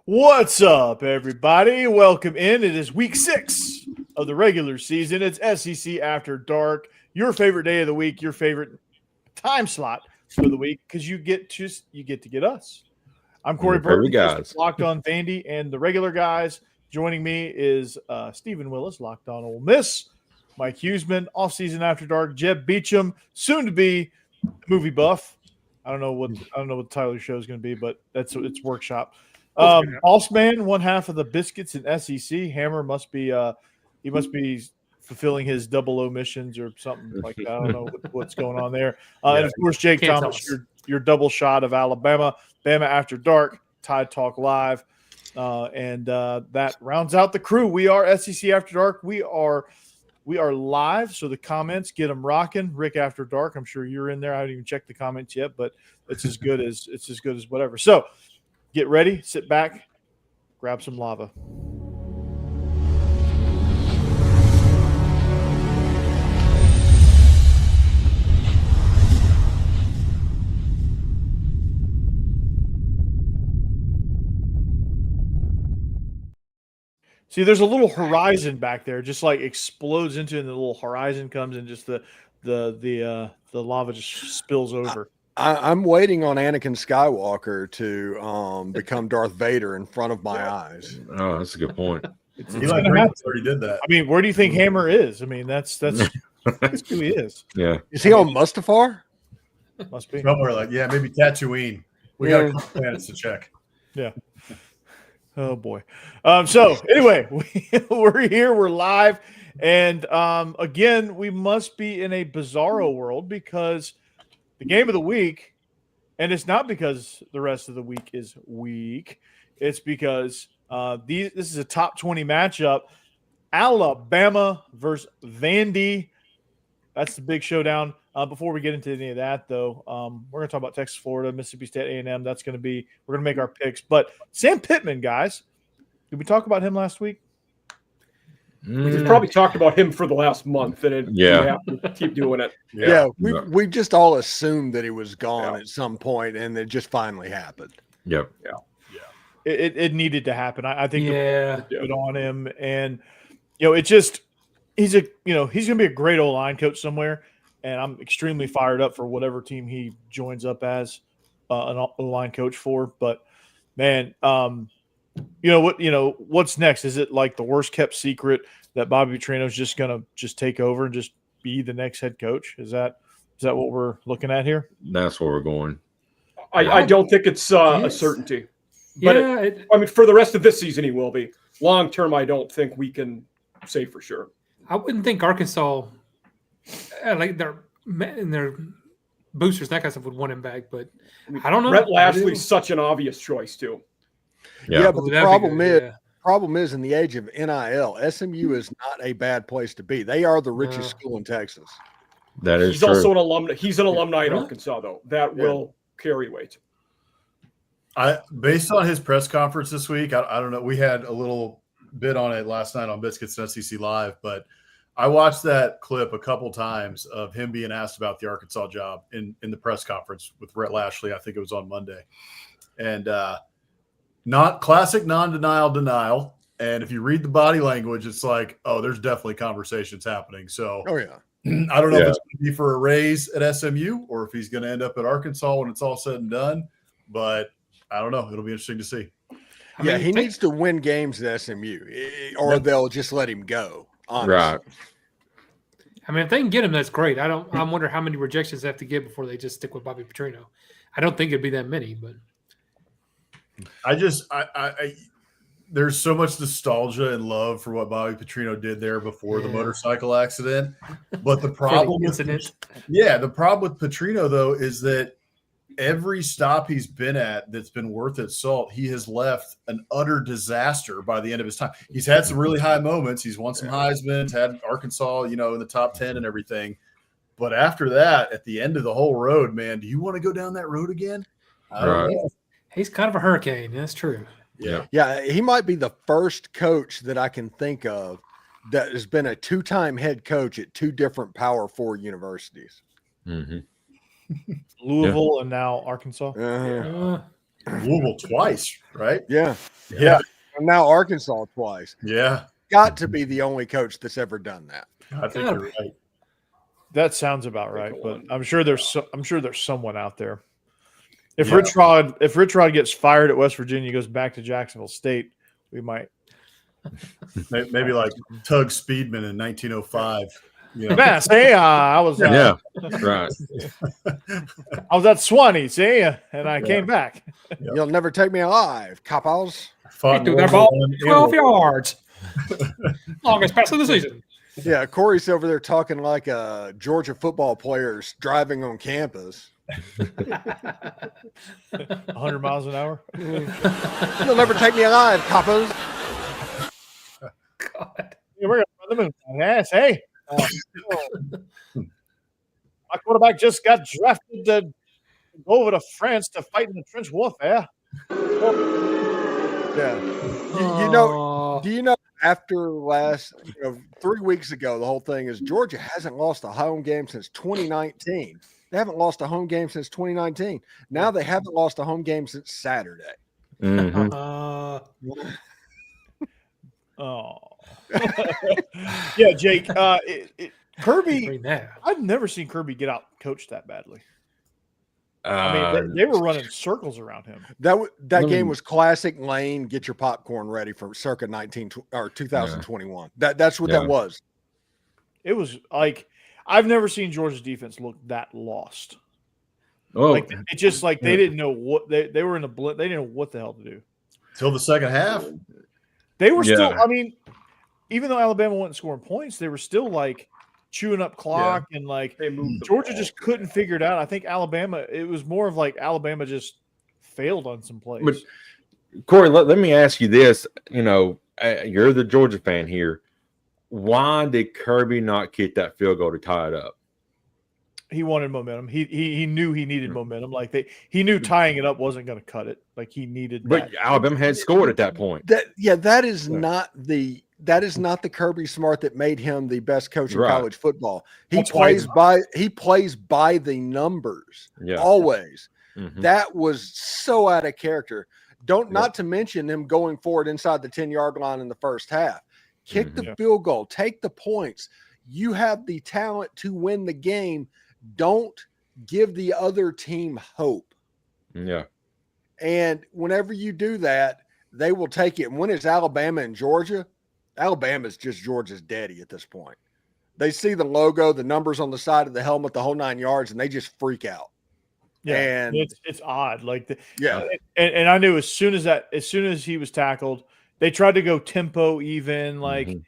What's up, everybody? Welcome in. It is week 6 of the regular season. It's SEC After Dark, your favorite day of the week, your favorite time slot for the week, because you get to get us. I'm Corey Burton, Locked on Vandy, and the regular guys. Joining me is Stephen Willis, Locked on Ole Miss, Mike Huseman, Offseason After Dark, Jeb Beecham, soon to be movie buff. I don't know what Tyler's show is going to be, but it's workshop. Bossman, one half of the biscuits in SEC. Hammer must be fulfilling his 00 missions or something like that. I don't know what's going on there. And of course, Jake Thomas, your double shot of Alabama, Bama After Dark, Tide Talk Live, and that rounds out the crew. We are SEC After Dark. We are live, so the comments, get them rocking. Rick After Dark, I'm sure you're in there. I haven't even checked the comments yet, but it's as good as whatever. So get ready, sit back, grab some lava. See, there's a little horizon back there, just like explodes into, and the little horizon comes, and just the lava just spills over. I'm waiting on Anakin Skywalker to become Darth Vader in front of my eyes. Oh, that's a good point. He already did that. I mean, where do you think Hammer is? I mean, that's who he is. Yeah. Is he on Mustafar? Must be somewhere maybe Tatooine. We got a couple planets to check. Yeah. Oh boy. So anyway, we're here. We're live, and again, we must be in a bizarro world because the game of the week, and it's not because the rest of the week is weak. It's because this is a top 20 matchup. Alabama versus Vandy. That's the big showdown. Before we get into any of that, though, we're going to talk about Texas, Florida, Mississippi State, A&M. We're going to make our picks. But Sam Pittman, guys, did we talk about him last week? We've probably talked about him for the last month, and we have to keep doing it. Yeah, we just all assumed that he was gone at some point, and it just finally happened. Yep. Yeah. It needed to happen. I think good on him, and he's going to be a great O-line coach somewhere, and I'm extremely fired up for whatever team he joins up as an O-line coach for. But man, what's next? Is it like the worst kept secret that Bobby Petrino's just going to take over and just be the next head coach? Is that what we're looking at here? That's where we're going. I don't think it's a certainty. But for the rest of this season, he will be. Long term, I don't think we can say for sure. I wouldn't think Arkansas, like their boosters, that kind of stuff, would want him back. But I don't know. Brett Lashley's such an obvious choice too. Yeah, but the problem is in the age of NIL, SMU is not a bad place to be. They are the richest school in Texas. That is He's true. also an alumni. He's an alumni in Arkansas, though. That will carry weight. Based on his press conference this week, I don't know. We had a little bit on it last night on Biscuits and SEC Live, but I watched that clip a couple times of him being asked about the Arkansas job in the press conference with Brett Lashley. I think it was on Monday. And not classic denial. And if you read the body language, it's like, oh, there's definitely conversations happening. So I don't know if it's going to be for a raise at SMU or if he's going to end up at Arkansas when it's all said and done. But I don't know. It'll be interesting to see. He needs to win games at SMU or they'll just let him go. Honestly. Right. I mean, if they can get him, that's great. I wonder how many rejections they have to get before they just stick with Bobby Petrino. I don't think it'd be that many, but there's so much nostalgia and love for what Bobby Petrino did there before the motorcycle accident. But the problem with Petrino, though, is that every stop he's been at that's been worth its salt, he has left an utter disaster by the end of his time. He's had some really high moments. He's won some Heisman's, had Arkansas, in the top 10 and everything. But after that, at the end of the whole road, man, do you want to go down that road again? I don't know. He's kind of a hurricane. That's true. Yeah, he might be the first coach that I can think of that has been a two-time head coach at two different Power 4 universities. Mm-hmm. Louisville and now Arkansas. Louisville twice, right? Yeah. Yeah. And now Arkansas twice. Yeah. Got to be the only coach that's ever done that. I think you're right. That sounds about right, but I'm sure there's someone out there. If Yeah. Rich Rod gets fired at West Virginia, goes back to Jacksonville State, we might. Maybe like Tug Speedman in 1905. You know? Man, see, I was Yeah, right. I was at Swanee, see, and I came back. Yep. You'll never take me alive, coppers. Fought Threw in that World ball War I. 12 yards. Longest pass of the season. Yeah, Corey's over there talking like Georgia football players driving on campus. 100 miles an hour. You'll never take me alive, coppers. God. Yeah, we're gonna run the moon. Yes, hey. My quarterback just got drafted to go over to France to fight in the trench warfare. Yeah. You know, do you know after 3 weeks ago, the whole thing is Georgia hasn't lost a home game since 2019. They haven't lost a home game since 2019. Now they haven't lost a home game since Saturday. Mhm. Oh. Yeah, Jake. Kirby, That. I've never seen Kirby get out coached that badly. I Uh, mean, they were running circles around him. That game was classic Lane. Get your popcorn ready for circa 2021. That's what Yeah. that was. It was like I've never seen Georgia's defense look that lost. oh, Like it's just like they didn't know what they were in a blitz. They didn't know what the hell to do. Till the second half. They were still. Yeah. I mean, even though Alabama wasn't scoring points, they were still like chewing up clock and like They moved the Georgia ball. just couldn't figure it out. I think Alabama. It was more of like Alabama just failed on some plays. But- Corey, let me ask you this. You know, you're the Georgia fan here. Why did Kirby not kick that field goal to tie it up? He wanted momentum. He knew he needed momentum. Like he knew tying it up wasn't going to cut it. Like he needed. But that. Alabama had scored at that point. That is not the Kirby Smart that made him the best coach in Right. college football. He That's why plays by the numbers. Yeah. Always. Mhm. That was so out of character. Not to mention them going forward inside the 10-yard line in the first half. Kick the field goal, take the points. You have the talent to win the game. Don't give the other team hope. Yeah. And whenever you do that, they will take it. And when it's Alabama and Georgia, Alabama's just Georgia's daddy at this point. They see the logo, the numbers on the side of the helmet, the whole 9 yards, and they just freak out. Yeah, And it's odd. Like yeah, and I knew as soon as he was tackled, they tried to go tempo even. Like Mhm.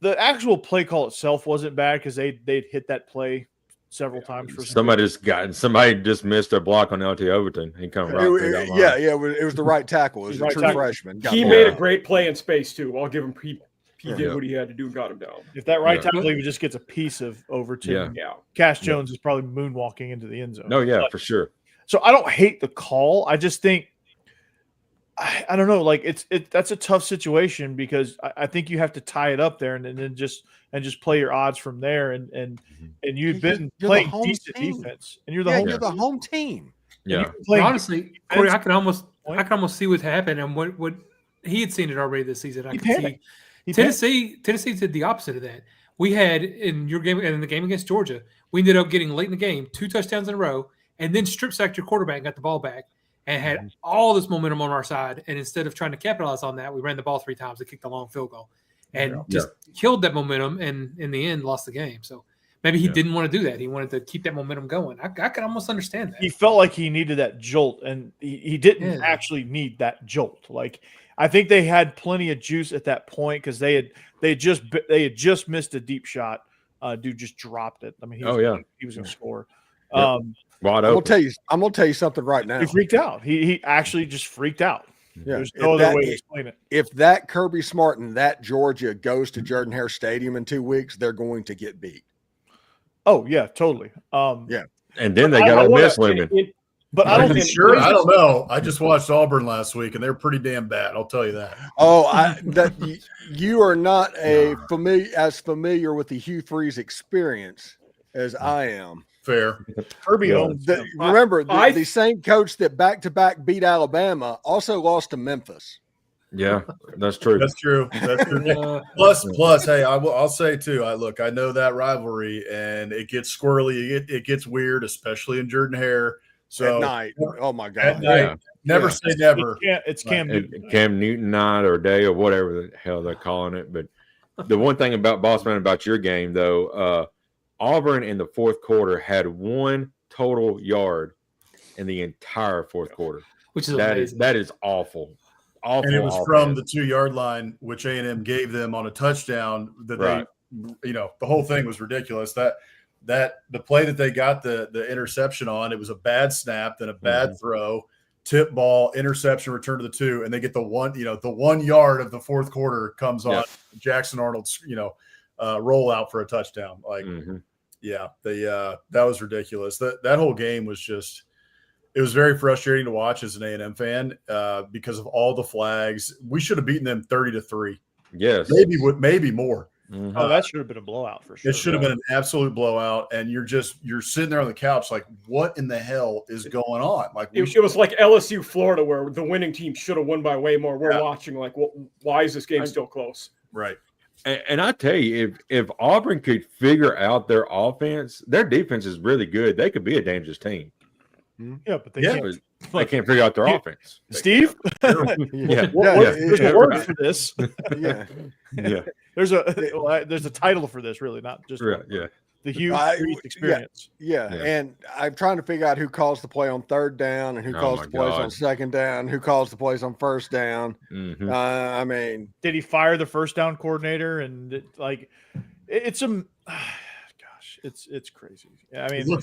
the actual play call itself wasn't bad because they'd hit that play several times for Somebody just missed a block on LT Overton. He come right through that line. it was the right tackle. It was a Right true tackle. freshman. Got He the- made a great play in space too. I'll give him. He did Yeah. what he had to do and got him down. If that right Yeah. tackle even just gets a piece of Overton, Yeah. Yeah. Cash Jones is probably moonwalking into the end zone. No, yeah, But- for sure. So I don't hate the call. I just think I don't know. Like that's a tough situation because I think you have to tie it up there and then just play your odds from there. And you've been You're the playing home decent team. defense, and you're the Yeah, home. you're the home team. Yeah. you've been playing Honestly, Corey, I defense. can almost see what happened and what he had seen it already this season. I He could see panicked. He panicked. Tennessee did the opposite of that. We had in your game and in the game against Georgia, we ended up getting late in the game, 2 touchdowns in a row, and then strip sacked your quarterback and got the ball back and had all this momentum on our side. And instead of trying to capitalize on that, we ran the ball 3 times and kicked a long field goal and just killed that momentum and in the end lost the game. So maybe he didn't want to do that. He wanted to keep that momentum going. I can almost understand that. He felt like he needed that jolt, and he didn't Yeah. actually need that jolt. Like I think they had plenty of juice at that point because they had just missed a deep shot. Dude just dropped it. I mean, he was going to score. Yep. Wide I'm open. gonna tell you something right now. He freaked out. He actually just freaked out. Yeah. There's no other way to explain it. If that Kirby Smart and that Georgia goes to Jordan Hare Stadium in 2 weeks, they're going to get beat. Oh yeah, totally. Yeah. And then they I got Ole wanna- Miss looming. But I Are don't you think sure? I don't know. I just watched Auburn last week, and they're pretty damn bad. I'll tell you that. Oh, you are not as familiar with the Hugh Freeze experience as I am. Fair. Kirby Yeah. owns them. Remember, the same coach that back-to-back beat Alabama also lost to Memphis. Yeah, that's true. That's true. That's true. Plus, hey, I'll say too. I know that rivalry, and it gets squirrely. It gets weird, especially in Jordan Hare. So At night, oh my at God, night, never say never. It's Cam Newton. Cam Newton night or day or whatever the hell they're calling it. But the one thing about Boss Man about your game though, Auburn in the fourth quarter had 1 total yard in the entire fourth quarter, which is amazing. That is awful. And it was from the 2-yard line, which A&M gave them on a touchdown. That they, the whole thing was ridiculous. That the play that they got the interception on, it was a bad snap, then a bad throw, tip ball, interception, return to the 2, and they get the 1 yard of the fourth quarter comes on Jackson Arnold's rollout for a touchdown. Like, that was ridiculous. That whole game was just. It was very frustrating to watch as an A&M fan because of all the flags. We should have beaten them 30-3. Yes, maybe more. Mm-hmm. That should have been a blowout for sure. It should have been an absolute blowout, and you're sitting there on the couch like, what in the hell is going on? Like it was like LSU Florida, where the winning team should have won by way more. We're watching like, why is this game still close? Right. And I tell you, if Auburn could figure out their offense, their defense is really good. They could be a dangerous team. Yeah, but they can't figure out their offense. Steve, there's a word for this. There's a title for this, really, not just the huge experience. And I'm trying to figure out who calls the play on third down and who calls the plays on second down, who calls the plays on first down. I mean, did he fire the first down coordinator? And it's crazy. I mean,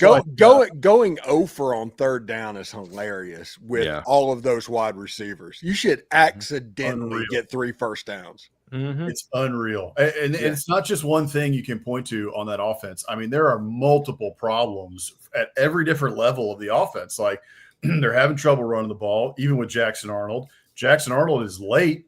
going over on third down is hilarious with all of those wide receivers. You should accidentally get 3 first downs. It's unreal. And it's not just one thing you can point to on that offense. I mean, there are multiple problems at every different level of the offense. Like they're having trouble running the ball, even with Jackson Arnold. Jackson Arnold is late.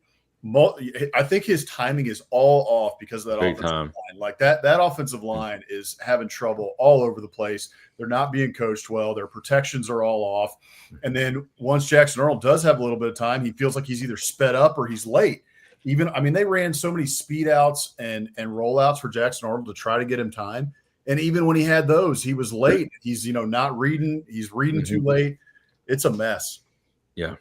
I think his timing is all off because of that offensive line. Like that offensive line is having trouble all over the place. They're not being coached well. Their protections are all off. And then once Jackson Arnold does have a little bit of time, he feels like he's either sped up or he's late. They ran so many speed outs and rollouts for Jackson Arnold to try to get him time. And even when he had those, he was late. He's, not reading. He's reading too late. It's a mess. Yeah.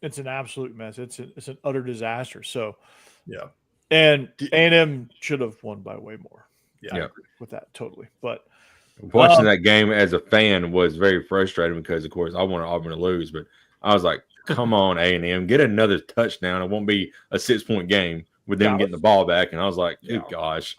It's an absolute mess. It's an utter disaster. So, and A&M should have won by way more. I agree with that totally. But watching that game as a fan was very frustrating because, of course, I wanted Auburn to lose, but I was like, "Come on, A&M, get another touchdown. It won't be a 6-point game with them getting the ball back." And I was like, "Good gosh!"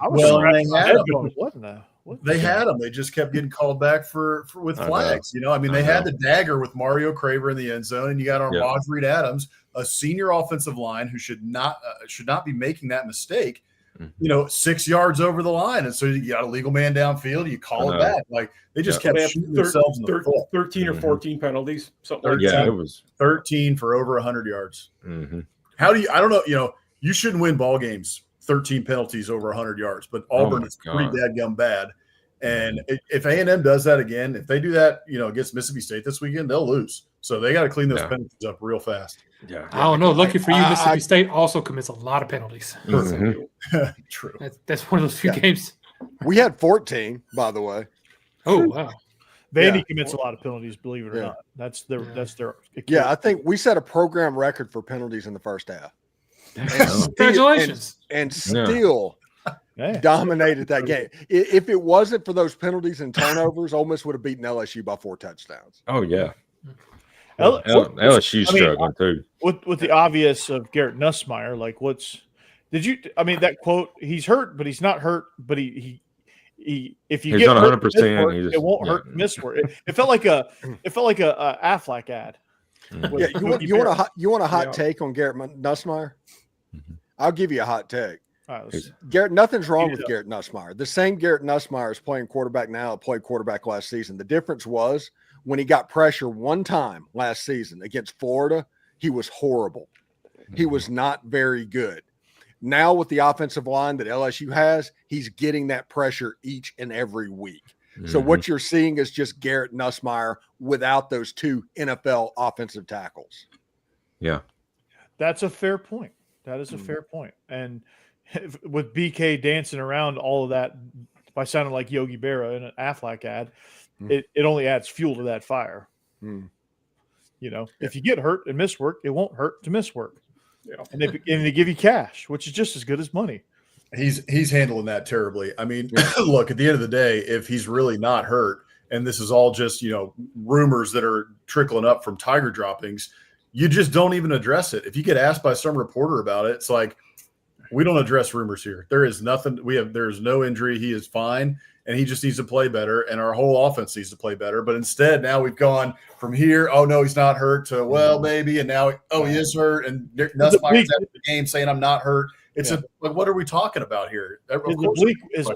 They had them. They just kept getting called back with flags. They had the dagger with Mario Craver in the end zone, and you got our Reed Adams, a senior offensive line who should not be making that mistake. 6 yards over the line, and so you got a legal man downfield. You call it back. Like they just kept shooting themselves in the foot. 13 or 14 penalties. Something like that. It was 13 for over 100 yards. How do you? I don't know. You shouldn't win ball games. 13 penalties over 100 yards, but Auburn is pretty dadgum bad. And if A&M does that again, if they do that, against Mississippi State this weekend, they'll lose. So they got to clean those penalties up real fast. I don't know. Lucky for you, Mississippi State also commits a lot of penalties. True. That's one of those few games. We had 14, by the way. Oh, wow. Vandy commits a lot of penalties, believe it or not. That's their Yeah, I think we set a program record for penalties in the first half. Congratulations. And still dominated that game. If it wasn't for those penalties and turnovers, Ole Miss would have beaten LSU by 4 touchdowns. Oh, yeah. LSU's struggling too. With the obvious of Garrett Nussmeier, like that quote, he's hurt, but he's not hurt, but he if you he's get on 100%, it won't hurt miss work. It felt like a Aflac ad. Yeah, you want a hot take on Garrett Nussmeier? I'll give you a hot take. Garrett, nothing's wrong with Garrett Nussmeier. The same Garrett Nussmeier is playing quarterback now that played quarterback last season. The difference was when he got pressure one time last season against Florida, he was horrible. He was not very good. Now with the offensive line that LSU has, he's getting that pressure each and every week. So what you're seeing is just Garrett Nussmeier without those 2 NFL offensive tackles. Yeah. That's a fair point. That is a fair point. And with BK dancing around all of that by sounding like Yogi Berra in an Aflac ad, it only adds fuel to that fire. You know, if you get hurt and miss work, it won't hurt to miss work. Yeah. And they give you cash, which is just as good as money. He's handling that terribly. I mean, look, at the end of the day, if he's really not hurt, and this is all just, you know, rumors that are trickling up from Tiger droppings, you just don't even address it. If you get asked by some reporter about it, it's like, we don't address rumors here. There is nothing. There's no injury. He is fine, and he just needs to play better, and our whole offense needs to play better. But instead, now we've gone from here, oh, no, he's not hurt, to, well, maybe, and now, oh, he is hurt, and Nussmeier's after the game saying I'm not hurt. It's like, what are we talking about here? The bleak has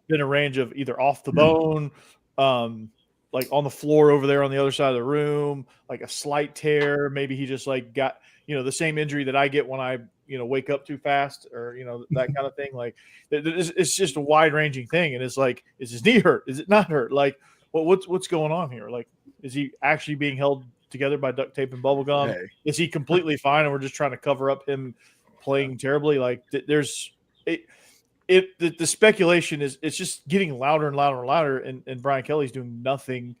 been a range of either off the bone, like on the floor over there on the other side of the room, like a slight tear. Maybe he just like got, you know, the same injury that I get when I, you know, wake up too fast, or, you know, that kind of thing. Like it's just a wide ranging thing. And it's like, is his knee hurt? Is it not hurt? Like, what's going on here? Like, is he actually being held together by duct tape and bubble gum? Hey. Is he completely fine and we're just trying to cover up him playing terribly? Like the speculation is, it's just getting louder and louder and louder, and Brian Kelly's doing nothing.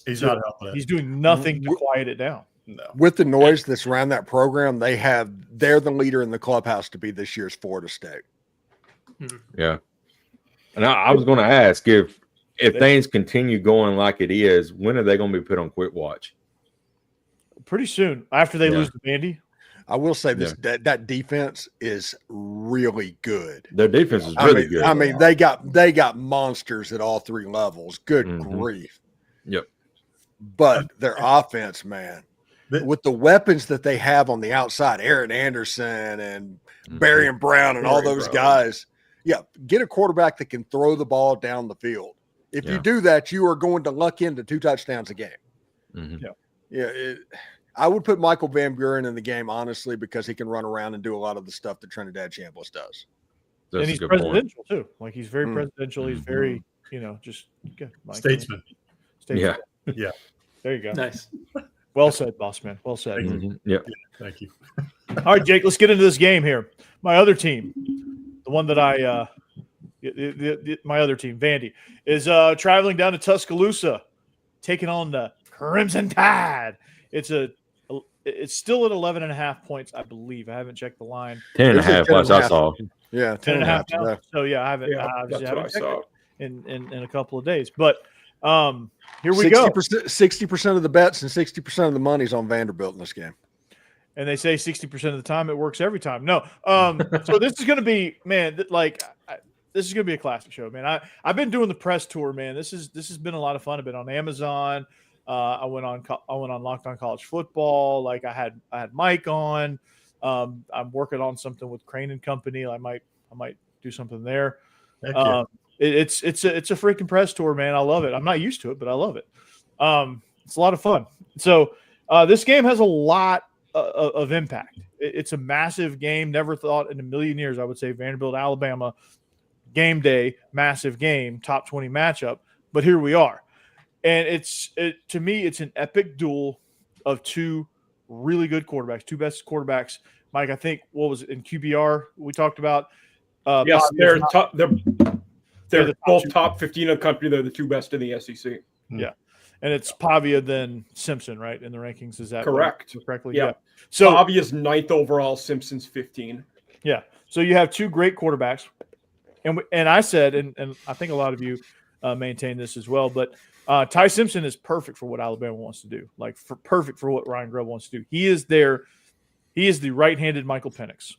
He's not helping it. He's doing nothing to quiet it down. No. With the noise that's around that program, they're the leader in the clubhouse to be this year's Florida State. Yeah. And I was going to ask, if things continue going like it is, when are they going to be put on quit watch? Pretty soon, after they lose to Vandy. I will say this: that defense is really good. Their defense is really good. I mean, they got monsters at all 3 levels. Good grief. Yep. But their offense, man, with the weapons that they have on the outside, Aaron Anderson and Barry and Brown and all those guys, get a quarterback that can throw the ball down the field. If you do that, you are going to luck into 2 touchdowns a game. I would put Michael Van Buren in the game, honestly, because he can run around and do a lot of the stuff that Trinidad Chambliss does. And he's presidential too. Like, he's very presidential. He's very, you know, just good. Statesman. Yeah. There you go. Nice. Well said, boss man. Well said. Yeah. Thank you. All right, Jake, let's get into this game here. My other team, the one that my other team, Vandy, is traveling down to Tuscaloosa, taking on the Crimson Tide. It's still at 11.5 points, I believe. I haven't checked the line. 10.5 plus I saw. Yeah, 10.5 now. So I haven't. I haven't checked it in a couple of days. But here we go. 60% of the bets and 60% of the money's on Vanderbilt in this game. And they say 60% of the time it works every time. No. So this is going to be, man, this is going to be a classic show, man. I've been doing the press tour, man. This has been a lot of fun. I've been on Amazon. I went on Locked On College Football. Like, I had Mike on. I'm working on something with Crane and Company. I might do something there. It's a freaking press tour, man. I love it. I'm not used to it, but I love it. It's a lot of fun. So this game has a lot of impact. It's a massive game. Never thought in a million years I would say Vanderbilt, Alabama, game day, massive game, top 20 matchup. But here we are. And to me, it's an epic duel of 2 really good quarterbacks, 2 best quarterbacks. Mike, I think, what was it in QBR we talked about? Yes, they're both top 15 of the country. They're the 2 best in the SEC. Yeah. And it's Pavia, then Simpson, right, in the rankings. Is that correct? Correctly? Yeah. So Pavia's 9th overall, Simpson's 15. Yeah. So you have 2 great quarterbacks. And I said, and I think a lot of you maintain this as well, but Ty Simpson is perfect for what Alabama wants to do. Like, perfect for what Ryan Grubb wants to do. He is the right-handed Michael Penix.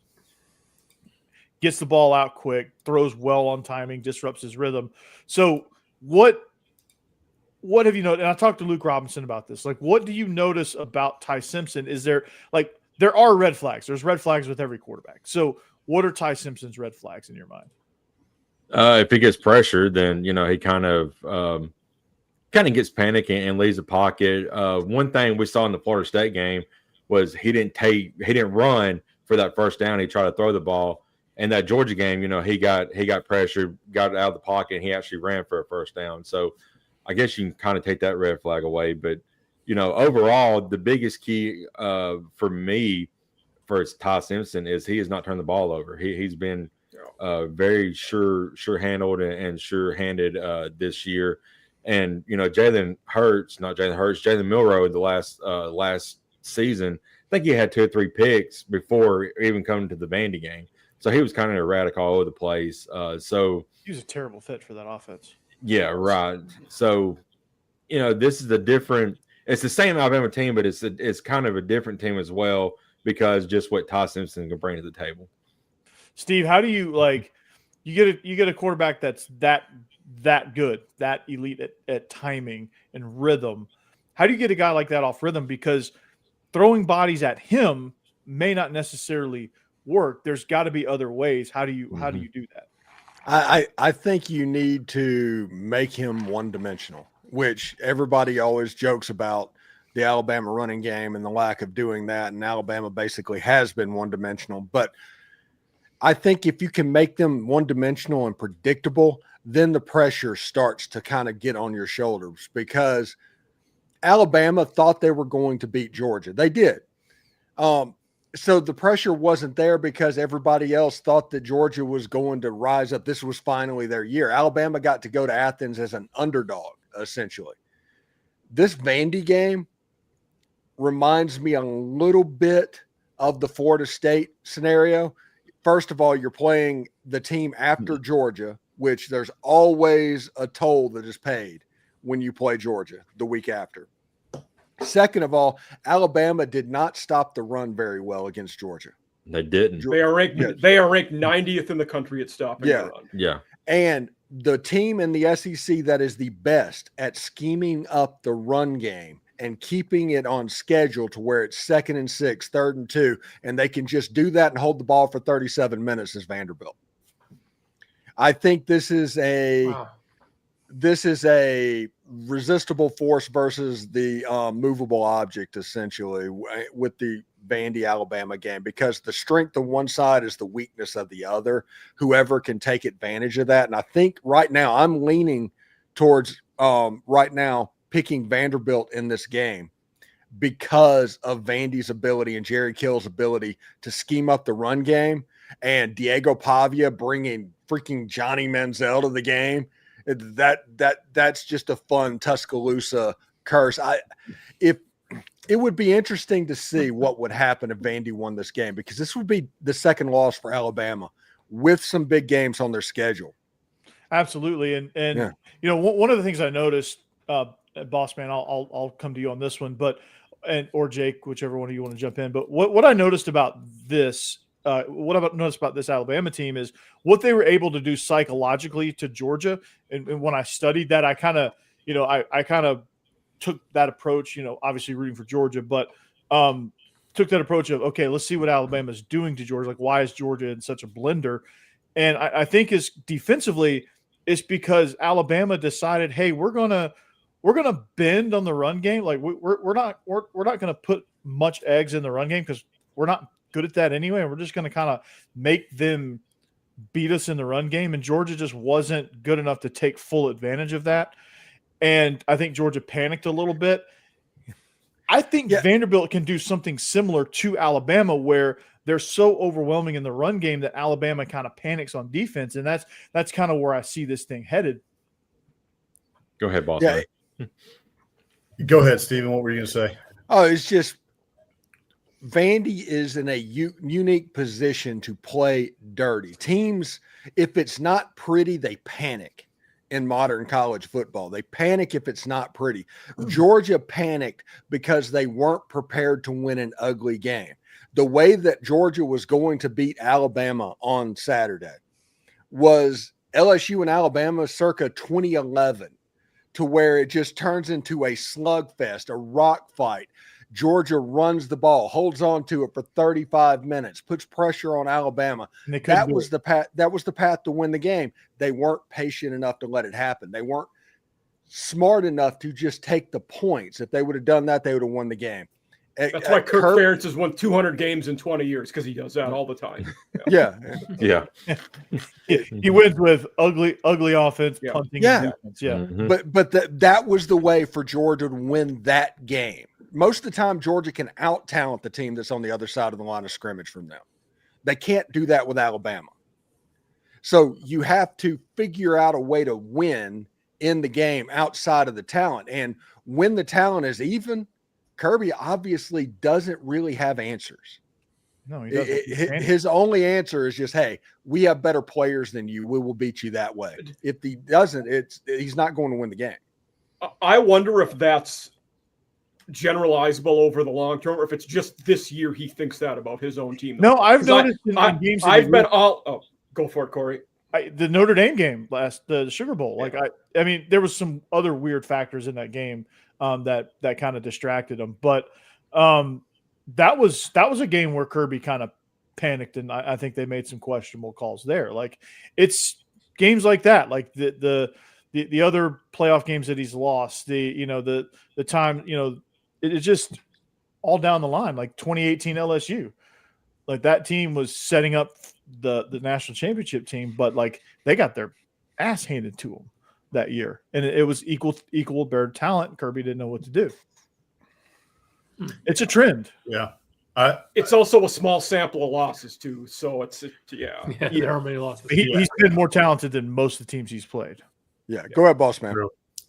Gets the ball out quick, throws well on timing, disrupts his rhythm. So what have you noticed? And I talked to Luke Robinson about this. Like, what do you notice about Ty Simpson? Is there are red flags. There's red flags with every quarterback. So what are Ty Simpson's red flags in your mind? If he gets pressured, then, you know, he kind of gets panicked and leaves the pocket. One thing we saw in the Florida State game was he didn't run for that first down. He tried to throw the ball, And that Georgia game, he got pressured, got out of the pocket, and he actually ran for a first down. So I guess you can kind of take that red flag away. But, overall, the biggest key for me for Ty Simpson is he has not turned the ball over. He's been very sure-handled and sure-handed this year. And, Jalen Milroe, the last season, I think he had 2 or 3 picks before even coming to the Vandy game. So he was kind of erratic all over the place. So he was a terrible fit for that offense. Yeah, right. So, this is it's the same Alabama team, but it's kind of a different team as well because just what Ty Simpson can bring to the table. Steve, how do you you get a quarterback that's that good, that elite at timing and rhythm? How do you get a guy like that off rhythm? Because throwing bodies at him may not necessarily work. There's got to be other ways. How do you do that? I think you need to make him one-dimensional, which everybody always jokes about the Alabama running game and the lack of doing that. And Alabama basically has been one-dimensional. But I think if you can make them one-dimensional and predictable, then the pressure starts to kind of get on your shoulders because Alabama thought they were going to beat Georgia. They did. So the pressure wasn't there because everybody else thought that Georgia was going to rise up. This was finally their year. Alabama got to go to Athens as an underdog, essentially. This Vandy game reminds me a little bit of the Florida State scenario. First of all, you're playing the team after Georgia, which there's always a toll that is paid when you play Georgia the week after. Second of all, Alabama did not stop the run very well against Georgia. They didn't. They are ranked 90th in the country at stopping the run. Yeah. And the team in the SEC that is the best at scheming up the run game and keeping it on schedule to where it's 2nd and 6, 3rd and 2, and they can just do that and hold the ball for 37 minutes is Vanderbilt. I think this is a resistible force versus the movable object, essentially, with the Vandy Alabama game, because the strength of one side is the weakness of the other. Whoever can take advantage of that. And I think right now I'm leaning towards picking Vanderbilt in this game because of Vandy's ability and Jerry Kill's ability to scheme up the run game, and Diego Pavia bringing freaking Johnny Manziel to the game. That's just a fun Tuscaloosa curse. It would be interesting to see what would happen if Vandy won this game, because this would be the second loss for Alabama with some big games on their schedule. Absolutely. And one of the things I noticed, Boss Man, I'll come to you on this one, or Jake, whichever one of you want to jump in. But what I noticed about this, noticed about this Alabama team is what they were able to do psychologically to Georgia. And when I studied that, I kind of took that approach, obviously rooting for Georgia, but took that approach of, okay, let's see what Alabama's doing to Georgia. Like, why is Georgia in such a blender? And I think is defensively, it's because Alabama decided, hey, we're gonna bend on the run game. Like we're not gonna put much eggs in the run game because we're not good at that anyway. We're just gonna kind of make them beat us in the run game. And Georgia just wasn't good enough to take full advantage of that. And I think Georgia panicked a little bit. I think Vanderbilt can do something similar to Alabama, where they're so overwhelming in the run game that Alabama kind of panics on defense. And that's kind of where I see this thing headed. Go ahead, boss. Yeah. Go ahead, Steven. What were you going to say? Oh, it's just Vandy is in a unique position to play dirty. Teams, if it's not pretty, they panic. In modern college football, they panic if it's not pretty. Georgia panicked because they weren't prepared to win an ugly game. The way that Georgia was going to beat Alabama on Saturday was LSU and Alabama circa 2011, to where it just turns into a slugfest, a rock fight. Georgia runs the ball, holds on to it for 35 minutes, puts pressure on Alabama. That was the path to win the game. They weren't patient enough to let it happen. They weren't smart enough to just take the points. If they would have done that, they would have won the game. That's why Kirk Ferentz has won 200 games in 20 years, because he does that all the time. Yeah. He wins with ugly offense, punting. Yeah. Defense. Yeah. Mm-hmm. But that was the way for Georgia to win that game. Most of the time, Georgia can out-talent the team that's on the other side of the line of scrimmage from them. They can't do that with Alabama. So you have to figure out a way to win in the game outside of the talent. And when the talent is even, Kirby obviously doesn't really have answers. No, he doesn't. His only answer is just, hey, we have better players than you. We will beat you that way. If he doesn't, he's not going to win the game. I wonder if that's generalizable over the long term, or if it's just this year he thinks that about his own team. No, I've noticed in games. Go for it, Corey. The Notre Dame game the Sugar Bowl. Like I mean, there was some other weird factors in that game that kind of distracted him, but that was a game where Kirby kind of panicked, and I think they made some questionable calls there. Like it's games like that, like the other playoff games that he's lost, the time, it's just all down the line. Like 2018 LSU, like that team was setting up the national championship team, but like they got their ass handed to them that year, and it was equal bear talent. Kirby didn't know what to do. It's a trend. Yeah. It's also a small sample of losses too, so there are many losses. He's been more talented than most of the teams he's played. Yeah, go ahead, boss man.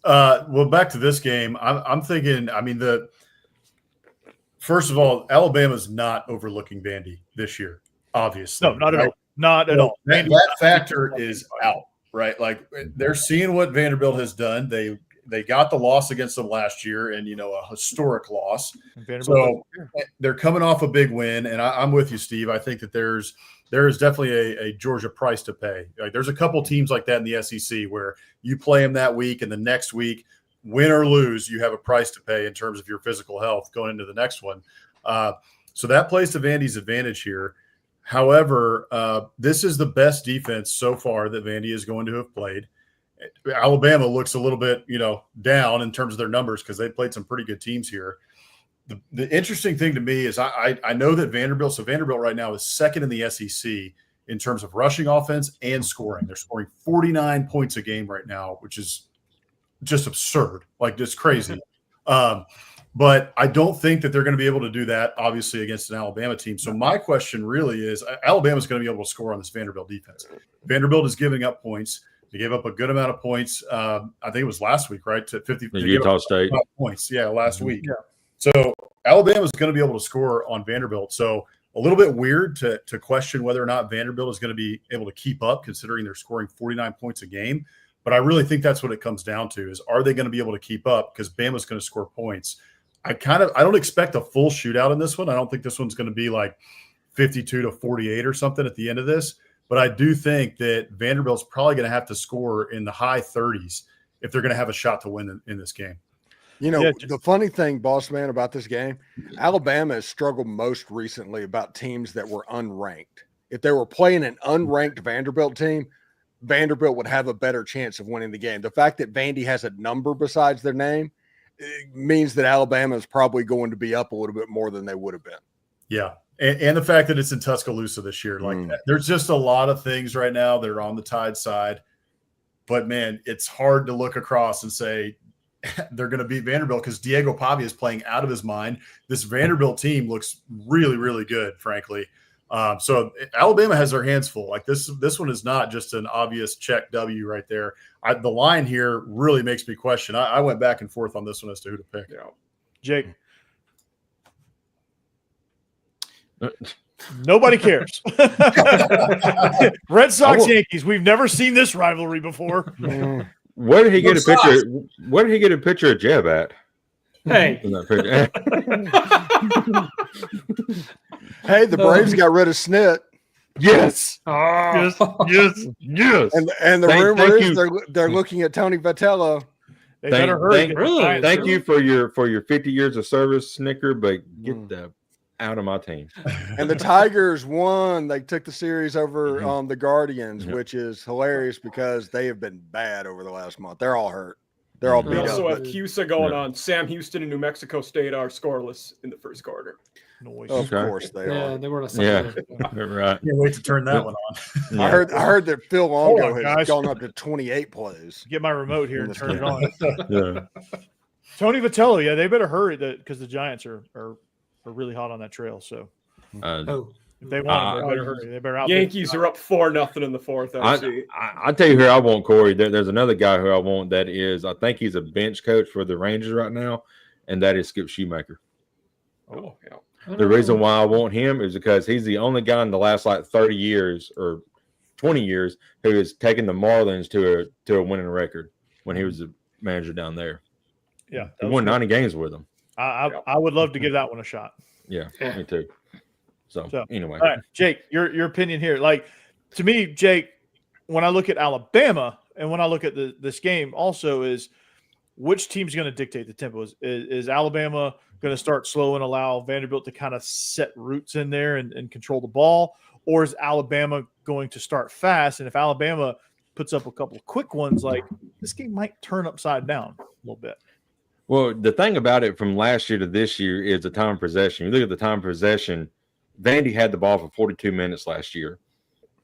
Well, back to this game. I'm thinking. I mean, first of all, Alabama's not overlooking Vandy this year. Obviously, no, not at all. Not at all. That factor is out, right? Like they're seeing what Vanderbilt has done. They got the loss against them last year, and a historic loss. So they're coming off a big win, and I'm with you, Steve. I think that there is definitely a Georgia price to pay. Like there's a couple teams like that in the SEC where you play them that week, and the next week, win or lose, you have a price to pay in terms of your physical health going into the next one. So that plays to Vandy's advantage here. However, this is the best defense so far that Vandy is going to have played. Alabama looks a little bit, down in terms of their numbers because they played some pretty good teams here. The interesting thing to me is I know that Vanderbilt right now is second in the SEC in terms of rushing offense and scoring. They're scoring 49 points a game right now, which is just absurd, like just crazy. But I don't think that they're going to be able to do that, obviously, against an Alabama team. So my question really is, Alabama's going to be able to score on this Vanderbilt defense. Vanderbilt is giving up points. They gave up a good amount of points. I think it was last week, right? To 50 Utah State points. Yeah, last week. Yeah. So Alabama's going to be able to score on Vanderbilt. So a little bit weird to question whether or not Vanderbilt is going to be able to keep up, considering they're scoring 49 points a game. But I really think that's what it comes down to: is are they going to be able to keep up? Because Bama's going to score points. I don't expect a full shootout in this one. I don't think this one's going to be like 52-48 or something at the end of this. But I do think that Vanderbilt's probably going to have to score in the high 30s if they're going to have a shot to win in this game. The funny thing, boss man, about this game, Alabama has struggled most recently about teams that were unranked. If they were playing an unranked Vanderbilt team, Vanderbilt would have a better chance of winning the game. The fact that Vandy has a number besides their name means that Alabama is probably going to be up a little bit more than they would have been. Yeah. And the fact that it's in Tuscaloosa this year, there's just a lot of things right now that are on the Tide side. But, man, it's hard to look across and say they're going to beat Vanderbilt because Diego Pavia is playing out of his mind. This Vanderbilt team looks really, really good, frankly. So Alabama has their hands full. Like this one is not just an obvious check W right there. The line here really makes me question. I went back and forth on this one as to who to pick. Yeah. Jake. Nobody cares. Red Sox, Yankees. We've never seen this rivalry before. Where did he get a picture? Where did he get a picture of Jeb at? Hey. Hey, the Braves got rid of Snit. Yes. Oh. Yes. And the rumor is they're looking at Tony Vitello. They better hurry. Thank you for your 50 years of service, Snicker, but get the out of my team. And the Tigers won. They took the series over the Guardians, which is hilarious because they have been bad over the last month. They're all hurt. They're all We We beat also up. have CUSA going Yeah. on. Sam Houston and New Mexico State are scoreless in the first quarter. Noise. Of Okay. course they Yeah, are. they were on a Yeah. Sunday. Right. Can't wait to turn that one on. Yeah. I heard that Phil Hold Longo on, has guys. gone up to 28 plays. Get my remote here and turn it on. Yeah. Tony Vitello, yeah, they better hurry because the Giants are really hot on that trail. So Oh, if they want them, they better Uh, hurry. They better out. Yankees are up 4-0 in the fourth. I see. I'll tell you who I want, Corey. There's another guy who I want that is, I think he's a bench coach for the Rangers right now, and that is Skip Shoemaker. Oh, yeah. The reason why I want him is because he's the only guy in the last like 30 years or 20 years who has taken the Marlins to a winning record when he was the manager down there. Yeah, He won 90 games with them. I would love to give that one a shot. Yeah, Yeah. me too. So anyway, All right, Jake, your opinion here. Like, to me, Jake, when I look at Alabama and when I look at this game, also is which team's going to dictate the tempo? Is Alabama going to start slow and allow Vanderbilt to kind of set roots in there and control the ball, or is Alabama going to start fast? And if Alabama puts up a couple of quick ones, like this game might turn upside down a little bit. well, the thing about it from last year to this year is the time of possession. You look at the time of possession. Vandy had the ball for 42 minutes last year,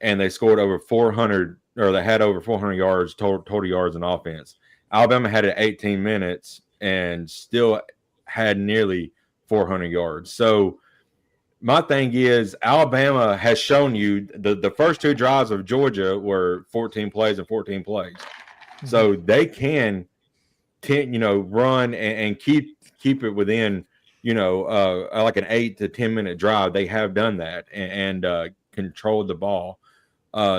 and they scored over 400, or they had over 400 yards total yards in offense. Alabama had it 18 minutes and still had nearly 400 yards. So my thing is, Alabama has shown you the first two drives of Georgia were 14 plays and 14 plays. So they can, run and keep it within, like an 8 to 10 minute drive. They have done that and controlled the ball.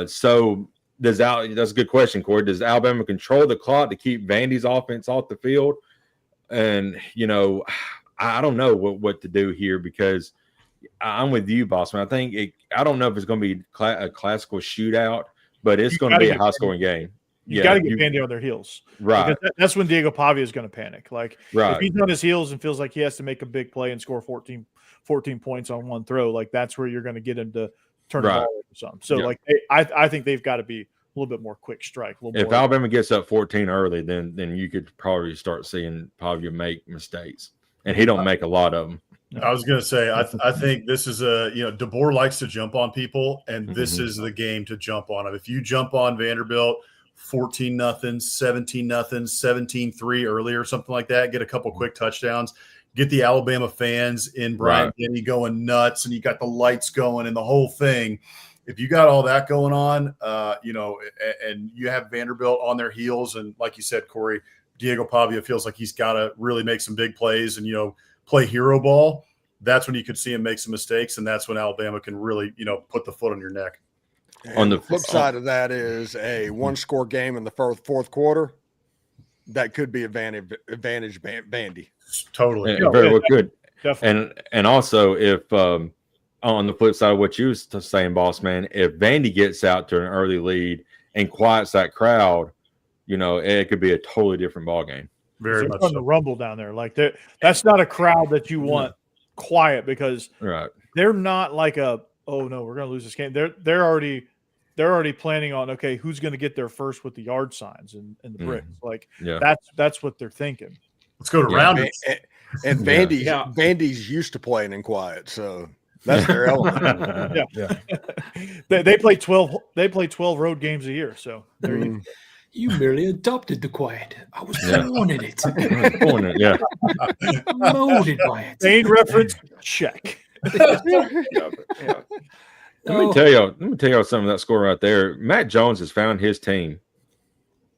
So that's a good question, Corey. Does Alabama control the clock to keep Vandy's offense off the field? And, I don't know what to do here because I'm with you, Bossman. I don't know if it's going to be a classical shootout, but it's going to be a high scoring game. You got to get Vandy on their heels. Right. Because that's when Diego Pavia is going to panic. Like, Right. if he's on his heels and feels like he has to make a big play and score 14 points on one throw, like that's where you're going to get him to turn the ball over some. So, Yeah. I think they've got to be a little bit more quick strike. If Alabama gets up 14 early, then you could probably start seeing Pavia make mistakes, and he don't make a lot of them. I was going to say, I think this is DeBoer likes to jump on people, and this is the game to jump on them. If you jump on Vanderbilt 14-0, 17-0, 17-3 early or something like that, get a couple quick touchdowns, get the Alabama fans in Bryant Denny going nuts, and you got the lights going and the whole thing. If you got all that going on, and you have Vanderbilt on their heels, and like you said, Corey, Diego Pavia feels like he's got to really make some big plays and, play hero ball, that's when you could see him make some mistakes, and that's when Alabama can really, put the foot on your neck. On the flip side of that is a one-score game in the fourth quarter. That could be advantage Vandy. Totally. Yeah, very well could. Definitely. And also if on the flip side of what you were saying, boss man, if Vandy gets out to an early lead and quiets that crowd, it could be a totally different ball game. Very much on the rumble down there. Like that's not a crowd that you want quiet because they're not like we're gonna lose this game. They're already planning on who's gonna get there first with the yard signs and the bricks. Like that's what they're thinking. Let's go to round. And Vandy's used to playing in quiet, so that's their element. They play 12 road games a year, so there you go. You merely adopted the quiet. I was born in it. Molded by it. Main reference, check. Let me tell y'all some of that score right there. Matt Jones has found his team.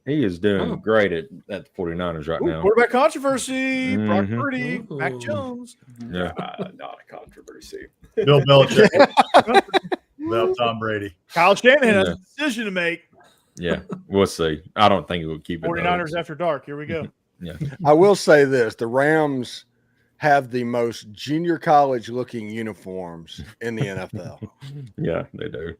He is doing great at the 49ers right now. Quarterback controversy. Brock Purdy, Mac Jones. Yeah. Not a controversy. Bill Belichick. About Tom Brady. Kyle Shanahan has a decision to make. Yeah, we'll see. I don't think it will keep it. 49ers after dark. Here we go. Yeah. I will say this. The Rams have the most junior college looking uniforms in the NFL. Yeah, they do.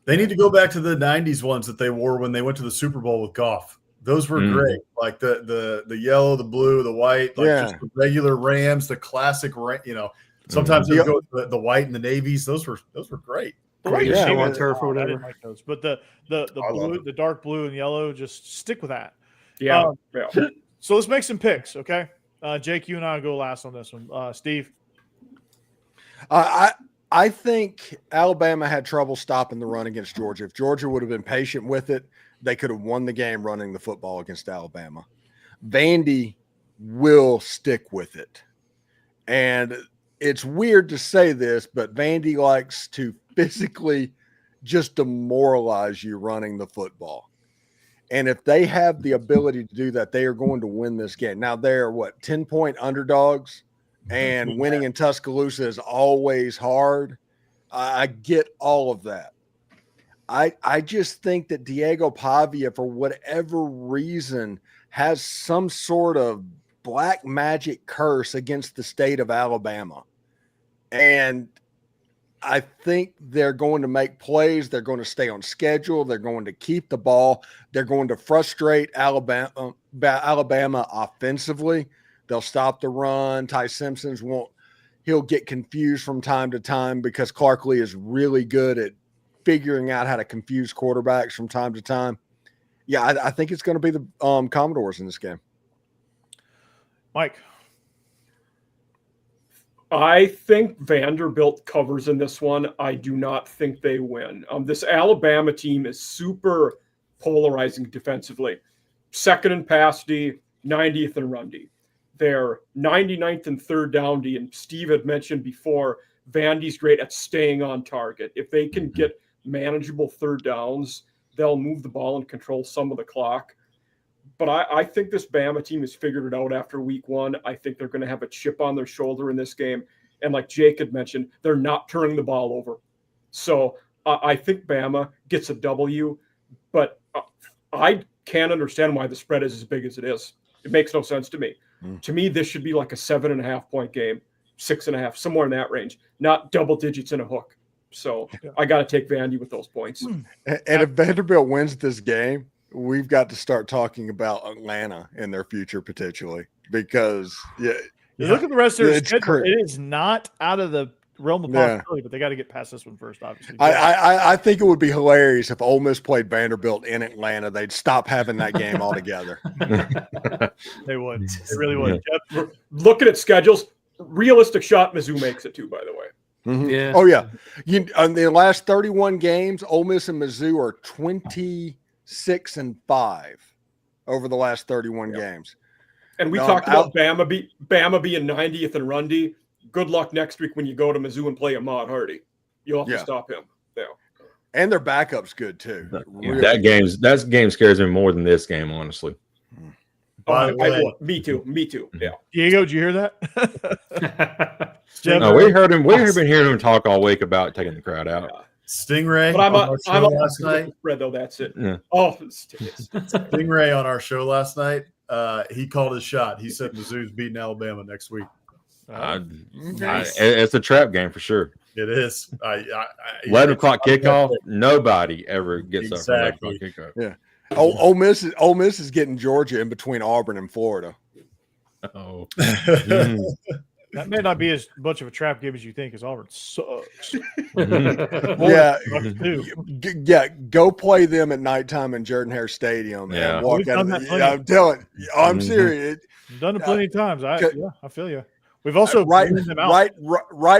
They need to go back to the 90s ones that they wore when they went to the Super Bowl with Goff. Those were great. Like the yellow, the blue, the white, just the regular Rams, the classic, sometimes they go with the white and the navies. Those were great. Show on turf or whatever. I didn't like those. But the blue, the dark blue and yellow, just stick with that. Yeah. So let's make some picks, okay? Jake, you and I will go last on this one. Steve? I think Alabama had trouble stopping the run against Georgia. If Georgia would have been patient with it, they could have won the game running the football against Alabama. Vandy will stick with it. And it's weird to say this, but Vandy likes to physically just demoralize you running the football. And if they have the ability to do that, they are going to win this game. Now, they're 10-point underdogs, and winning in Tuscaloosa is always hard. I get all of that. I just think that Diego Pavia, for whatever reason, has some sort of black magic curse against the state of Alabama. And I think they're going to make plays. They're going to stay on schedule. They're going to keep the ball. They're going to frustrate Alabama offensively. They'll stop the run. Ty Simpson's he'll get confused from time to time because Clark Lee is really good at figuring out how to confuse quarterbacks from time to time. Yeah, I think it's going to be the Commodores in this game. Mike? I think Vanderbilt covers in this one. I do not think they win. This Alabama team is super polarizing defensively. Second in pass D, 90th in run D. They're 99th in third down D, and Steve had mentioned before, Vandy's great at staying on target. If they can get manageable third downs, they'll move the ball and control some of the clock. But I think this Bama team has figured it out after week one. I think they're going to have a chip on their shoulder in this game. And like Jake had mentioned, they're not turning the ball over. So I think Bama gets a W, but I can't understand why the spread is as big as it is. It makes no sense to me. To me, this should be like a 7.5-point game, 6.5, somewhere in that range, not double digits in a hook. So I got to take Vandy with those points. And if Vanderbilt wins this game, we've got to start talking about Atlanta in their future potentially, because look at the rest of their schedule. It is not out of the realm of possibility, but they got to get past this one first, obviously. I think it would be hilarious if Ole Miss played Vanderbilt in Atlanta. They'd stop having that game altogether. They would. They really would. Jeff? Looking at schedules, realistic shot Mizzou makes it too, by the way. Mm-hmm. Yeah. Oh, yeah. In the last 31 games, Ole Miss and Mizzou are 26-5 over the last 31 games. And we talked about Bama being 90th in run D. Good luck next week when you go to Mizzou and play Ahmad Hardy. You'll have to stop him. Yeah. And their backup's good too. Really. That game scares me more than this game, honestly. Me too. Yeah. Diego, did you hear that? No, we heard him. We've been hearing him talk all week about taking the crowd out. Stingray. But I'm last night. Spread though. That's it. Yeah. Oh, Stingray on our show last night. He called his shot. He said Mizzou's beating Alabama next week. It's a trap game for sure. It is. 11 o'clock kickoff. Nobody ever gets up for 11 o'clock kickoff. Yeah. Ole Miss is getting Georgia in between Auburn and Florida. Oh. That may not be as much of a trap game as you think, as Auburn sucks. Yeah, go play them at nighttime in Jordan-Hare Stadium and walk out. I'm telling you, I'm serious. I've done it plenty of times. I feel you. We've also right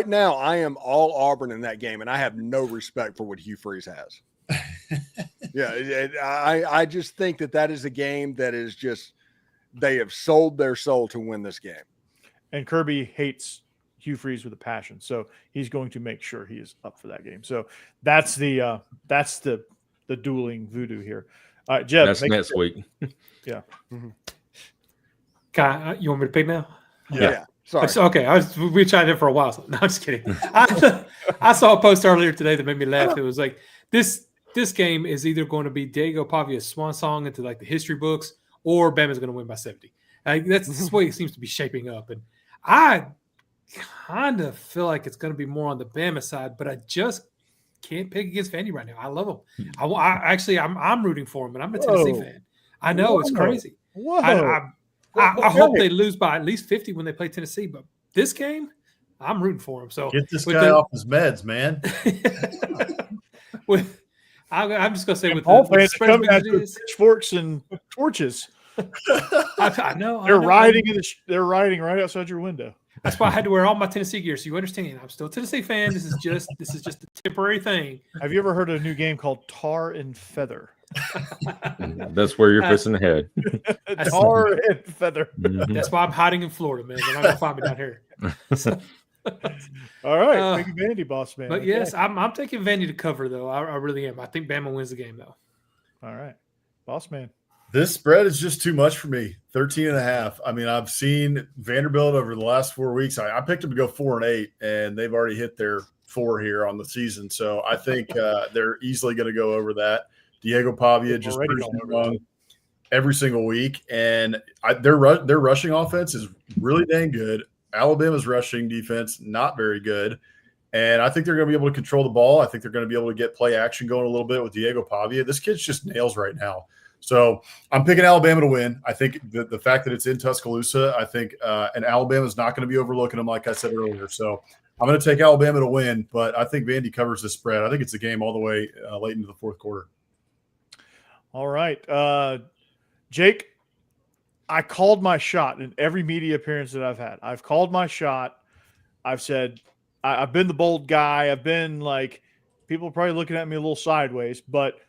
now. I am all Auburn in that game, and I have no respect for what Hugh Freeze has. I just think that is a game that is just they have sold their soul to win this game. And Kirby hates Hugh Freeze with a passion, so he's going to make sure he is up for that game. So that's the dueling voodoo here. All right, Jeff. That's next week. Yeah. Mm-hmm. You want me to pick now? Yeah. Sorry. Okay, we tried it for a while. So, no, I'm just kidding. I saw a post earlier today that made me laugh. It was like this game is either going to be Diego Pavia's swan song into like the history books, or Bama's going to win by 70. That's the way it seems to be shaping up, and I kind of feel like it's going to be more on the Bama side, but I just can't pick against Vandy right now. I love them. I'm rooting for them, and I'm a Tennessee fan. I know it's crazy. I hope they lose by at least 50 when they play Tennessee, but this game, I'm rooting for them. So get this guy off his meds, man. I'm just going to say with the spread coming at pitchforks and torches. I know. They're riding they're riding right outside your window. That's why I had to wear all my Tennessee gear, so you understand. I'm still a Tennessee fan. This is just a temporary thing. Have you ever heard of a new game called Tar and Feather? That's where you're fishing the head. Tar and Feather. That's why I'm hiding in Florida, man. They're not gonna find me down here. All right, big Vandy boss man. But yes, I'm taking Vandy to cover though. I really am. I think Bama wins the game though. All right, boss man. This spread is just too much for me. 13.5. I mean, I've seen Vanderbilt over the last 4 weeks. I picked them to go 4-8, and they've already hit their 4 here on the season. So I think they're easily going to go over that. Diego Pavia just wrong every single week, and their rushing offense is really dang good. Alabama's rushing defense not very good, and I think they're going to be able to control the ball. I think they're going to be able to get play action going a little bit with Diego Pavia. This kid's just nails right now. So I'm picking Alabama to win. I think the fact that it's in Tuscaloosa, I think, and Alabama's not going to be overlooking them, like I said earlier. So I'm going to take Alabama to win, but I think Vandy covers the spread. I think it's a game all the way late into the fourth quarter. All right. Jake, I called my shot in every media appearance that I've had. I've called my shot. I've said I've been the bold guy. I've been like people are probably looking at me a little sideways, but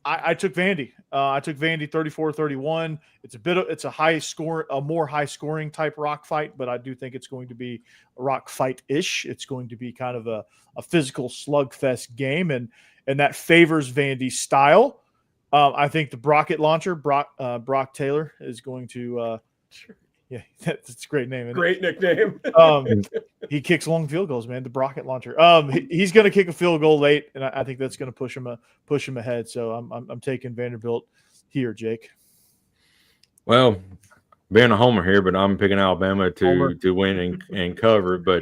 I took Vandy. I took Vandy 34-31. It's a more high scoring type rock fight, but I do think it's going to be a rock fight-ish. It's going to be kind of a physical slugfest game, and that favors Vandy's style. I think the Brocket launcher, Brock Taylor, is going to yeah, that's a great name. Great nickname. He kicks long field goals, man. The Brocket launcher. He's going to kick a field goal late, and I think that's going to push him ahead. So I'm taking Vanderbilt here, Jake. Well, being a homer here, but I'm picking Alabama to win and cover. But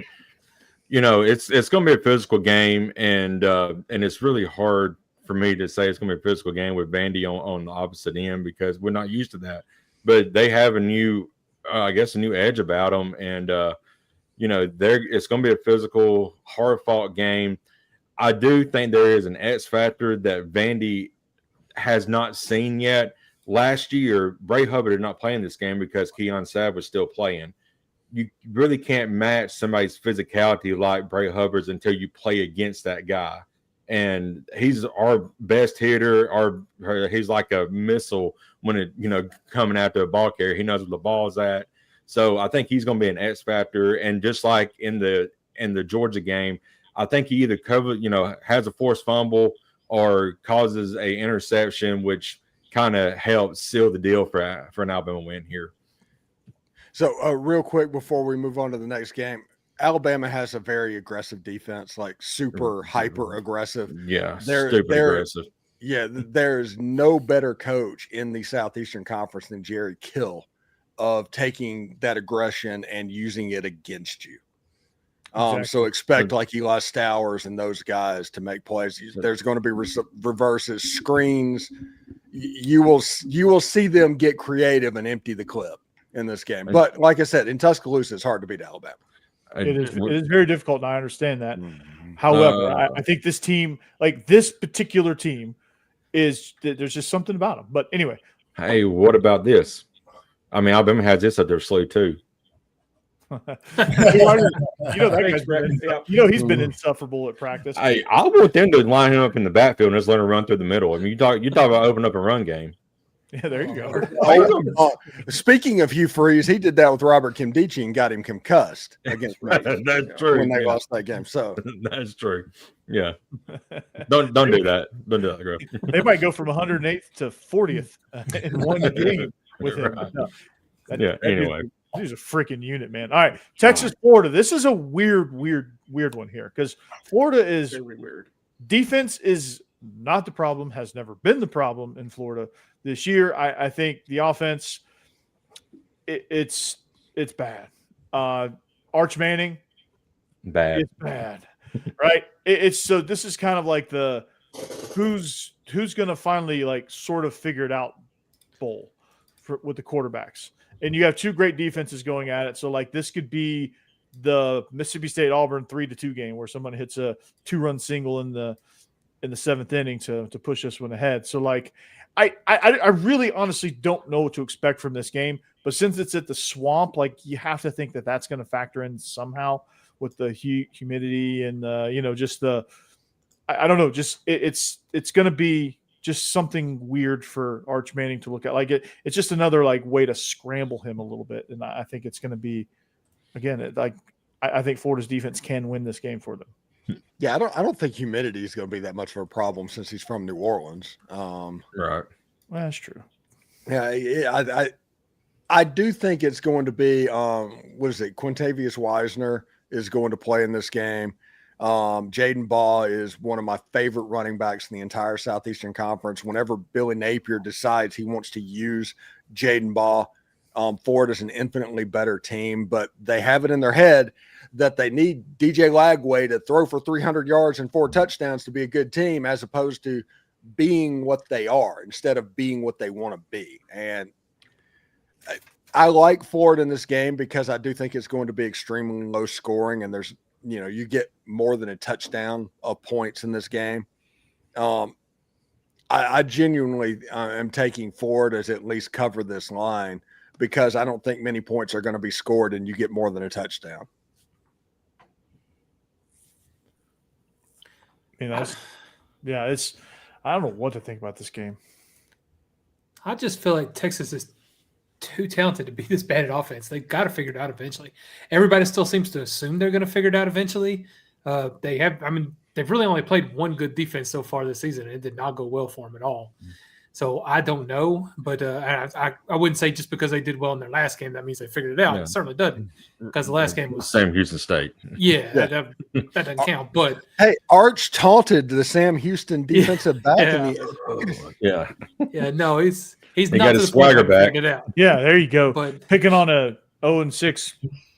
it's going to be a physical game, and it's really hard for me to say it's going to be a physical game with Vandy on the opposite end because we're not used to that. But they have a new edge about them, and it's going to be a physical, hard-fought game. I do think there is an X factor that Vandy has not seen yet. Last year, Bray Hubbard did not play in this game because Keon Sabb was still playing. You really can't match somebody's physicality like Bray Hubbard's until you play against that guy. And he's our best hitter. He's like a missile when coming after a ball carrier. He knows where the ball's at. So I think he's going to be an X factor. And just like in the Georgia game, I think he either has a forced fumble or causes a interception, which kind of helps seal the deal for an Alabama win here. So real quick before we move on to the next game, Alabama has a very aggressive defense, like super hyper aggressive. Yeah, stupid aggressive. Yeah, there's no better coach in the Southeastern Conference than Jerry Kill of taking that aggression and using it against you. Exactly. So expect like Eli Stowers and those guys to make plays. There's going to be reverses, screens. You will see them get creative and empty the clip in this game. But like I said, in Tuscaloosa, it's hard to beat Alabama. It is very difficult, and I understand that. However, I think this team, like this particular team, there's just something about them. But anyway. Hey, what about this? I mean, Alabama has this up their sleeve too. He's been insufferable at practice. I want them to line him up in the backfield and just let him run through the middle. I mean, you talk about opening up a run game. Yeah, there you go. Speaking of Hugh Freeze, he did that with Robert Kimdichie and got him concussed against That's true. When they lost that game. So that's true. Yeah. Don't do that. Don't do that, girl. They might go from 108th to 40th in one game with him. Anyway. He's a freaking unit, man. All right, Texas, Florida. This is a weird one here because Florida is very weird. Defense is not the problem, has never been the problem in Florida this year. I think the offense, it's bad. Arch Manning, bad. It's bad, right? So this is kind of like the who's going to finally like sort of figure it out bowl with the quarterbacks. And you have two great defenses going at it. So, like, this could be the Mississippi State-Auburn 3-2 game where someone hits a two-run single in the in the 7th inning to push this one ahead. So like, I really honestly don't know what to expect from this game, but since it's at the Swamp, like you have to think that that's going to factor in somehow with the humidity and just the I don't know, just it's going to be just something weird for Arch Manning to look at. Like it's just another like way to scramble him a little bit, and I think it's going to be again I think Florida's defense can win this game for them. Yeah, I don't think humidity is going to be that much of a problem since he's from New Orleans. Right. Well, that's true. Yeah, I do think it's going to be what is it? Quintavious Wisner is going to play in this game. Jaden Baugh is one of my favorite running backs in the entire Southeastern Conference. Whenever Billy Napier decides he wants to use Jaden Baugh, Ford is an infinitely better team, but they have it in their head that they need DJ Lagway to throw for 300 yards and 4 touchdowns to be a good team, as opposed to being what they are instead of being what they want to be. And I like Ford in this game because I do think it's going to be extremely low scoring, and there's, you get more than a touchdown of points in this game. I genuinely am taking Ford as at least cover this line because I don't think many points are going to be scored and you get more than a touchdown. I don't know what to think about this game. I just feel like Texas is too talented to be this bad at offense. They've got to figure it out eventually. Everybody still seems to assume they're going to figure it out eventually. They've really only played one good defense so far this season, and it did not go well for them at all. So I don't know, but I wouldn't say just because they did well in their last game that means they figured it out. Yeah. It certainly doesn't, because the last game was Sam Houston State. Yeah, that doesn't count. But hey, Arch taunted the Sam Houston defensive back. No, he's He not got to his the point swagger where he back. figured it out. Yeah, there you go. But Picking on a 0-6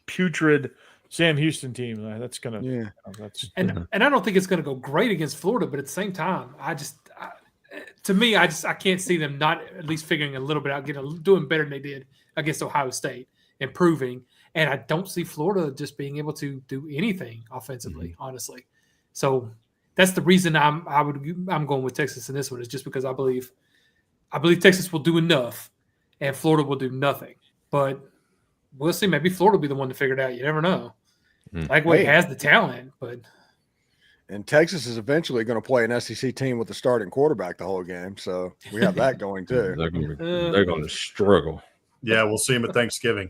putrid Sam Houston team, that's gonna. Yeah. That's and I don't think it's going to go great against Florida, but at the same time, I can't see them not at least figuring a little bit out, doing better than they did against Ohio State, improving. And I don't see Florida just being able to do anything offensively, honestly. So that's the reason I'm going with Texas in this one, is just because I believe Texas will do enough and Florida will do nothing. But we'll see. Maybe Florida will be the one to figure it out. You never know. Lagway has the talent, but. And Texas is eventually going to play an SEC team with the starting quarterback the whole game. So we have that going too. They're going to struggle. Yeah, we'll see them at Thanksgiving.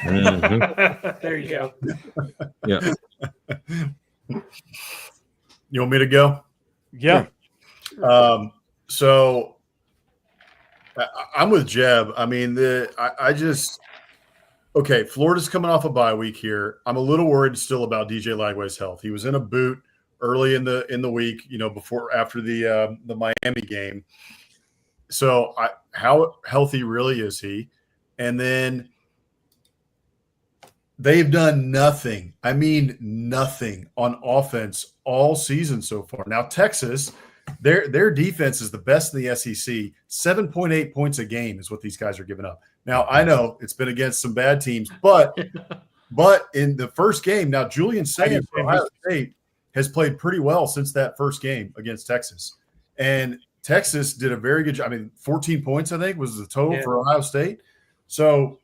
There you go. Yeah. You want me to go? Yeah. So I'm with Jeb. I mean, Florida's coming off a bye week here. I'm a little worried still about DJ Lagway's health. He was in a boot early in the week, after the Miami game. So how healthy really is he? And then they've done nothing. I mean, nothing on offense all season so far. Now, Texas, their defense is the best in the SEC. 7.8 points a game is what these guys are giving up. Now, I know it's been against some bad teams, but in the first game, now Julian Sayin from Ohio State has played pretty well since that first game against Texas. And Texas did a very good job. I mean, 14 points, I think, was the total for Ohio State. So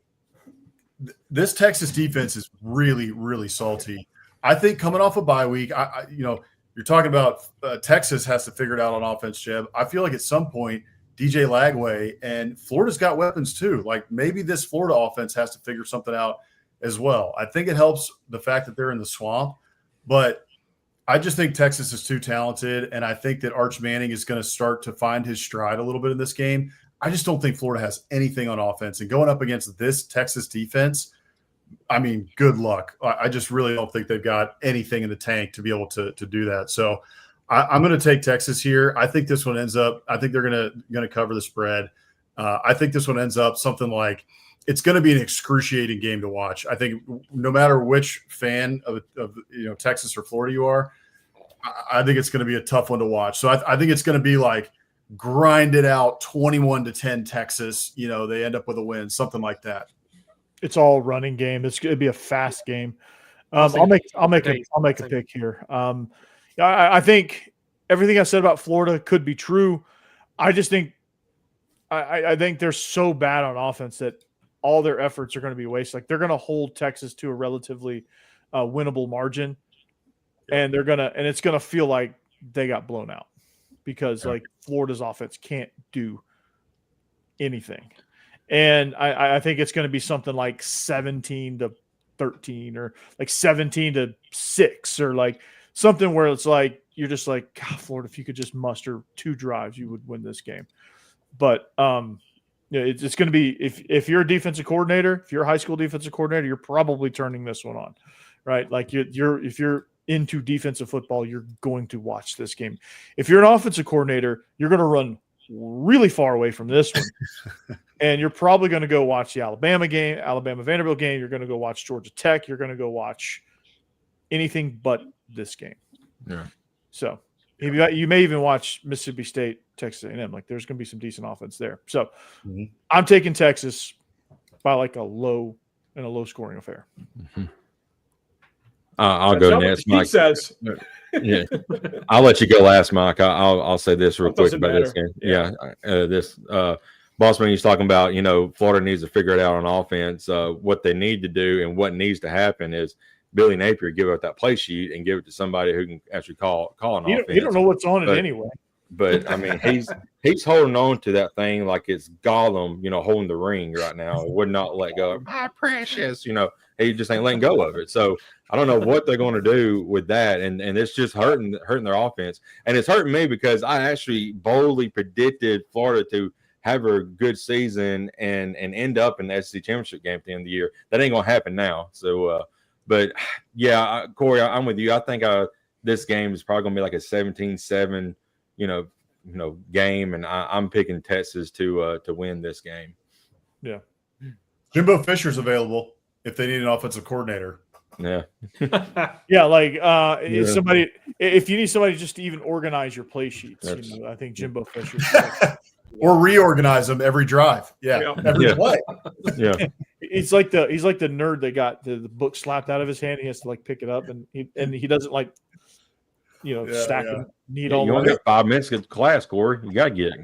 this Texas defense is really, really salty. I think coming off a bye week, you're talking about Texas has to figure it out on offense, Jeb. I feel like at some point, DJ Lagway and Florida's got weapons too. Like maybe this Florida offense has to figure something out as well. I think it helps the fact that they're in the Swamp, but I just think Texas is too talented, and I think that Arch Manning is going to start to find his stride a little bit in this game. I just don't think Florida has anything on offense, and going up against this Texas defense, I mean, good luck. I just really don't think they've got anything in the tank to be able to do that. So I'm going to take Texas here. I think this one ends up – I think they're going to cover the spread. I think this one ends up something like – it's going to be an excruciating game to watch. I think no matter which fan of Texas or Florida you are, I think it's going to be a tough one to watch. So I think it's going to be like grinded out 21-10 Texas. They end up with a win, something like that. It's all running game. It's going to be a fast game. I'll make a pick here. I think everything I said about Florida could be true. I just think I think they're so bad on offense that all their efforts are going to be wasted. Like they're going to hold Texas to a relatively winnable margin, and it's going to feel like they got blown out because like Florida's offense can't do anything. And I think it's going to be something like 17-13 or like 17-6 or like something where it's like you're just like, God, Florida, if you could just muster 2 drives, you would win this game. But it's going to be if you're a defensive coordinator, if you're a high school defensive coordinator, you're probably turning this one on, right? Like if you're into defensive football, you're going to watch this game. If you're an offensive coordinator, you're going to run really far away from this one. And you're probably going to go watch the Alabama game, Alabama Vanderbilt game. You're going to go watch Georgia Tech. You're going to go watch anything but this game. Yeah. So you may even watch Mississippi State, Texas A&M. Like there's going to be some decent offense there. So I'm taking Texas by like a low scoring affair. Mm-hmm. I'll go next, Mike. Says. Yeah, I'll let you go last, Mike. I'll say this real quick about this game. Yeah. This Bossman, he's talking about, Florida needs to figure it out on offense. What they need to do and what needs to happen is Billy Napier give up that play sheet and give it to somebody who can actually call an offense. You don't know what's on it anyway. But I mean, he's holding on to that thing like it's Gollum, holding the ring right now. Would not let go. My precious, he just ain't letting go of it. So I don't know what they're going to do with that, and it's just hurting their offense, and it's hurting me because I actually boldly predicted Florida to have a good season and end up in the SEC championship game at the end of the year. That ain't going to happen now. So, but yeah, Corey, I'm with you. I think this game is probably going to be like a 17-7, game, and I'm picking Texas to win this game. Yeah, Jimbo Fisher's available if they need an offensive coordinator. Yeah. Yeah, like somebody, if you need somebody just to even organize your play sheets, I think Jimbo Fisher or reorganize them every drive. Every play. Yeah. He's like the nerd that got the book slapped out of his hand. He has to like pick it up, and he doesn't like stack and need all. You only got 5 minutes to get to class, Corey. You got to get it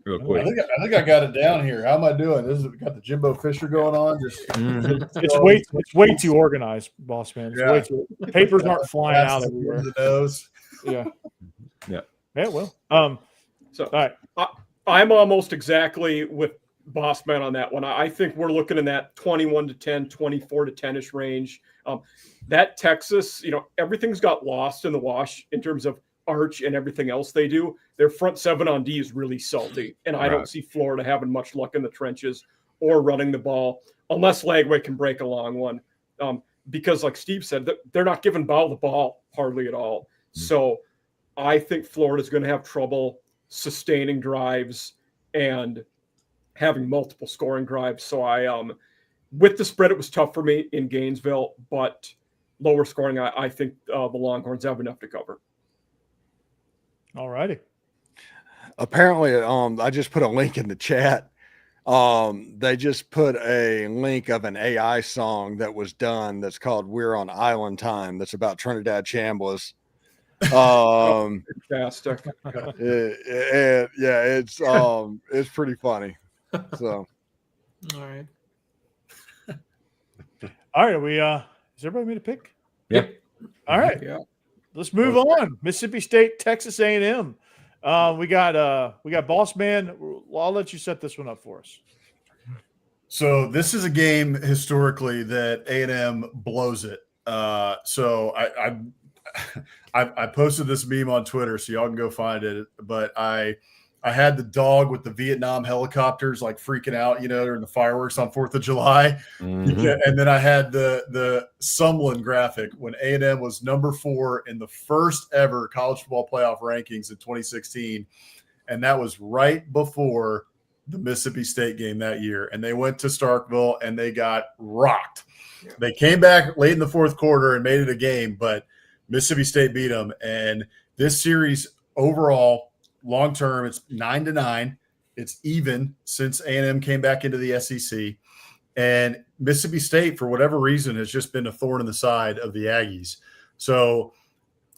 real quick. I think I got it down here. How am I doing? Got the Jimbo Fisher going on. Just it's way too organized, boss man. It's way too, papers aren't flying out everywhere. The nose. Yeah. Well, so all right. I'm almost exactly with boss man on that one. I think we're looking in that 21-10, 24-10ish range. That Texas, everything's got lost in the wash in terms of Arch and everything else they do. Their front 7 on D is really salty, and I don't see Florida having much luck in the trenches or running the ball unless Lagway can break a long one. Because like Steve said, they're not giving Ball the ball hardly at all. So I think Florida's going to have trouble sustaining drives and having multiple scoring drives. So with the spread, it was tough for me in Gainesville, but lower scoring, I think the Longhorns have enough to cover. All righty. Apparently, I just put a link in the chat. They just put a link of an AI song that was done that's called "We're on Island Time." That's about Trinidad Chambliss. Fantastic. It's pretty funny. So, all right. All right. Is everybody made a pick? Yeah. All right. Yeah. Let's move on. Mississippi State, Texas A&M. We got Boss Man. I'll let you set this one up for us. So this is a game historically that A&M blows it. So I posted this meme on Twitter, so y'all can go find it. But I had the dog with the Vietnam helicopters like freaking out, during the fireworks on 4th of July. Mm-hmm. And then I had the Sumlin graphic when A&M was number 4 in the first ever college football playoff rankings in 2016. And that was right before the Mississippi State game that year. And they went to Starkville and they got rocked. Yeah. They came back late in the fourth quarter and made it a game, but Mississippi State beat them. And this series overall, long term, it's 9-9. It's even since A&M came back into the SEC. And Mississippi State, for whatever reason, has just been a thorn in the side of the Aggies. So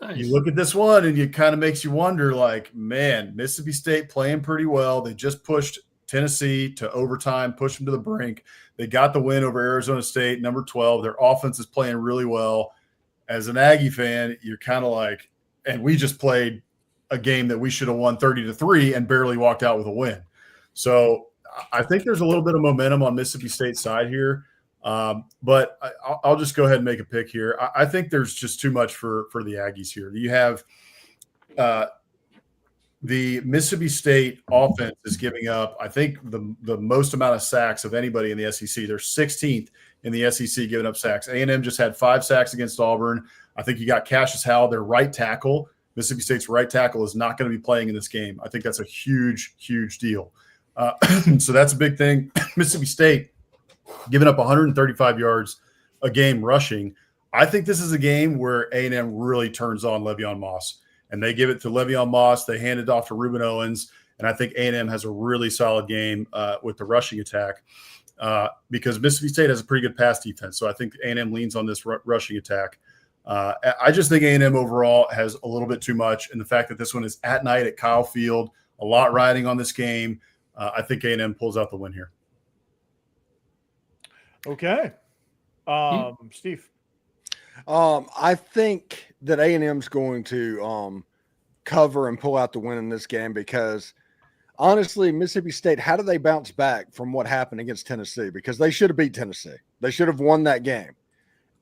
Nice. You look at this one and it kind of makes you wonder, like, man, Mississippi State playing pretty well. They just pushed Tennessee to overtime, pushed them to the brink. They got the win over Arizona State, number 12. Their offense is playing really well. As an Aggie fan, you're kind of like, and we just played a game that we should have won 30-3 and barely walked out with a win. So I think there's a little bit of momentum on Mississippi State's side here. But I'll just go ahead and make a pick here. I think there's just too much for the Aggies here. You have the Mississippi State offense is giving up, I think, the most amount of sacks of anybody in the SEC. They're 16th in the SEC giving up sacks. A&M just had 5 sacks against Auburn. I think you got Cassius Howell, their right tackle. Mississippi State's right tackle is not going to be playing in this game. I think that's a huge, huge deal. So that's a big thing. Mississippi State giving up 135 yards a game rushing. I think this is a game where A&M really turns on Le'Veon Moss, and they give it to Le'Veon Moss. They hand it off to Reuben Owens, and I think A&M has a really solid game with the rushing attack because Mississippi State has a pretty good pass defense. So I think A&M leans on this rushing attack. I just think A&M overall has a little bit too much, and the fact that this one is at night at Kyle Field, a lot riding on this game. I think A&M pulls out the win here. Okay. Steve. I think that A&M's going to cover and pull out the win in this game because, honestly, Mississippi State, how do they bounce back from what happened against Tennessee? Because they should have beat Tennessee. They should have won that game.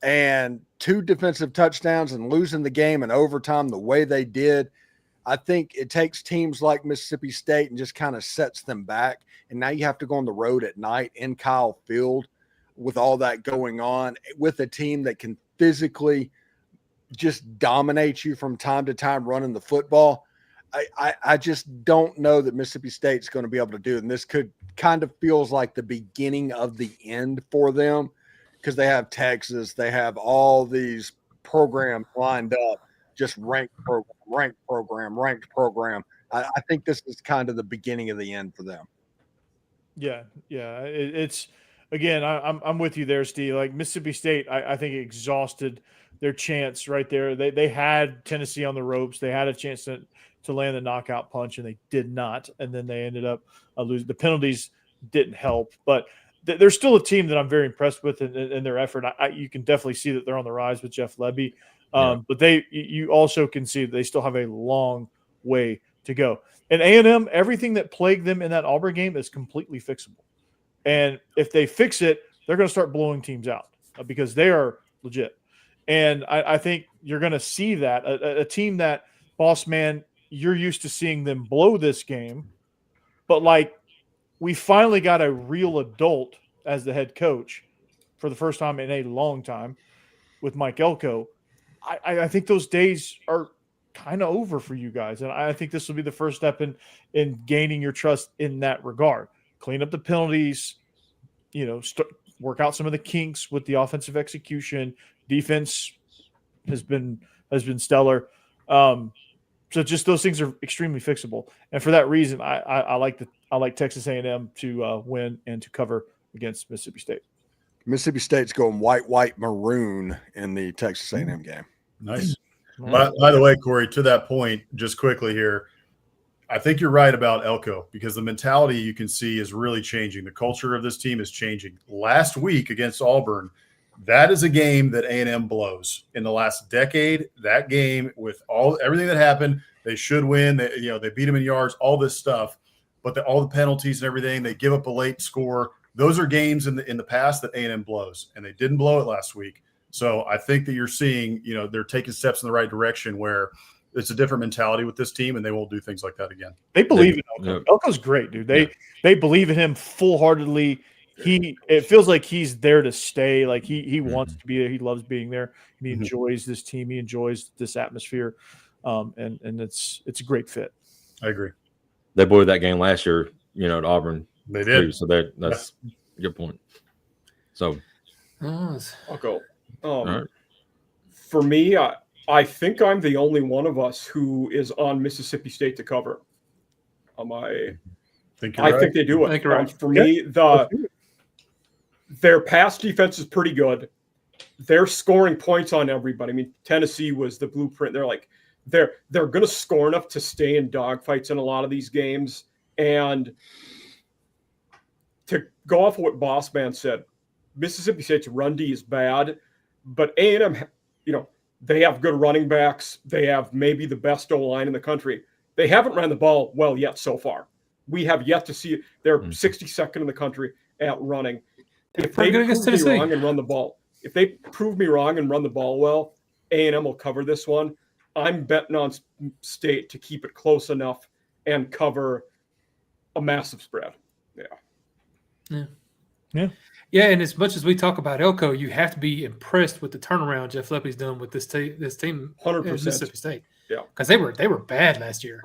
And 2 defensive touchdowns and losing the game in overtime the way they did, I think it takes teams like Mississippi State and just kind of sets them back. And now you have to go on the road at night in Kyle Field with all that going on, with a team that can physically just dominate you from time to time running the football. I just don't know that Mississippi State's going to be able to do it. And this could kind of feels like the beginning of the end for them because they have Texas. They have all these programs lined up, just ranked program. I think this is kind of the beginning of the end for them. Yeah. It's again, I'm with you there, Steve. Like Mississippi State, I think exhausted their chance right there. They had Tennessee on the ropes. They had a chance to land the knockout punch, and they did not. And then they ended up losing. The penalties didn't help, but they're still a team that I'm very impressed with in their effort. You can definitely see that they're on the rise with Jeff Lebby. But you also can see that they still have a long way to go. And A&M, everything that plagued them in that Auburn game is completely fixable. And if they fix it, they're going to start blowing teams out because they are legit. And I think you're going to see that a team that, boss man, you're used to seeing them blow this game, but like we finally got a real adult as the head coach for the first time in a long time with Mike Elko. I think those days are kind of over for you guys. And I think this will be the first step in gaining your trust in that regard. Clean up the penalties, work out some of the kinks with the offensive execution. Defense has been stellar. So just those things are extremely fixable. And for that reason, I like Texas A&M to win and to cover against Mississippi State. Mississippi State's going white, maroon in the Texas A&M game. Nice. By the way, Corey, to that point, just quickly here, I think you're right about Elko because the mentality you can see is really changing. The culture of this team is changing. Last week against Auburn, that is a game that A&M blows. In the last decade, that game with everything that happened, they should win. They beat them in yards, all this stuff, but all the penalties and everything, they give up a late score. Those are games in the past that A&M blows, and they didn't blow it last week. So I think that you're seeing, they're taking steps in the right direction where it's a different mentality with this team, and they won't do things like that again. They believe in Elko. Yeah. Elko's great, dude. They believe in him full-heartedly. It feels like he's there to stay. Like he wants to be there. He loves being there. And he enjoys this team. He enjoys this atmosphere. And it's a great fit. I agree. They blew that game last year, at Auburn. They did. Too, so that's a good point. So I'll go. all right. For me, I think I'm the only one of us who is on Mississippi State to cover. I think they do it. For me, their pass defense is pretty good. they're scoring points on everybody. I mean, Tennessee was the blueprint. They're going to score enough to stay in dogfights in a lot of these games. And to go off of what Boss Man said, Mississippi State's run D is bad, but A&M, they have good running backs. They have maybe the best O-line in the country. They haven't run the ball well yet so far. We have yet to see it. They're 62nd in the country at running. If they prove me wrong and run the ball, if they prove me wrong and run the ball well, A&M will cover this one. I'm betting on State to keep it close enough and cover a massive spread. Yeah, and as much as we talk about Elko, you have to be impressed with the turnaround Jeff Leppe's done with this team 100%. Mississippi State. Yeah, because they were bad last year,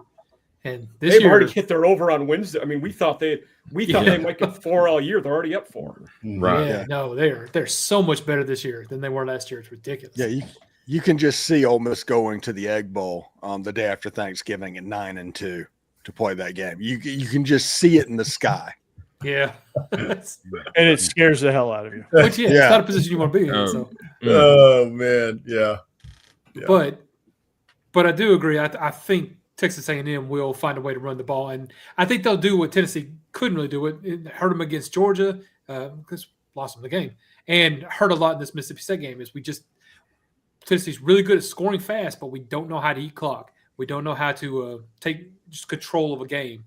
and this year already hit their over on Wednesday. I mean, we thought they might get 4 all year. They're already up 4. Right. Yeah, no, they're so much better this year than they were last year. It's ridiculous. Yeah, you can just see Ole Miss going to the Egg Bowl the day after Thanksgiving at 9-2 to play that game. You can just see it in the sky. Yeah, and it scares the hell out of you. Which it's not a position you want to be in. So. Oh man, yeah. But I do agree. I think Texas A&M will find a way to run the ball, and I think they'll do what Tennessee couldn't really do. It hurt them against Georgia because lost them the game, and hurt a lot in this Mississippi State game. Is Tennessee's really good at scoring fast, but we don't know how to eat clock. We don't know how to take just control of a game.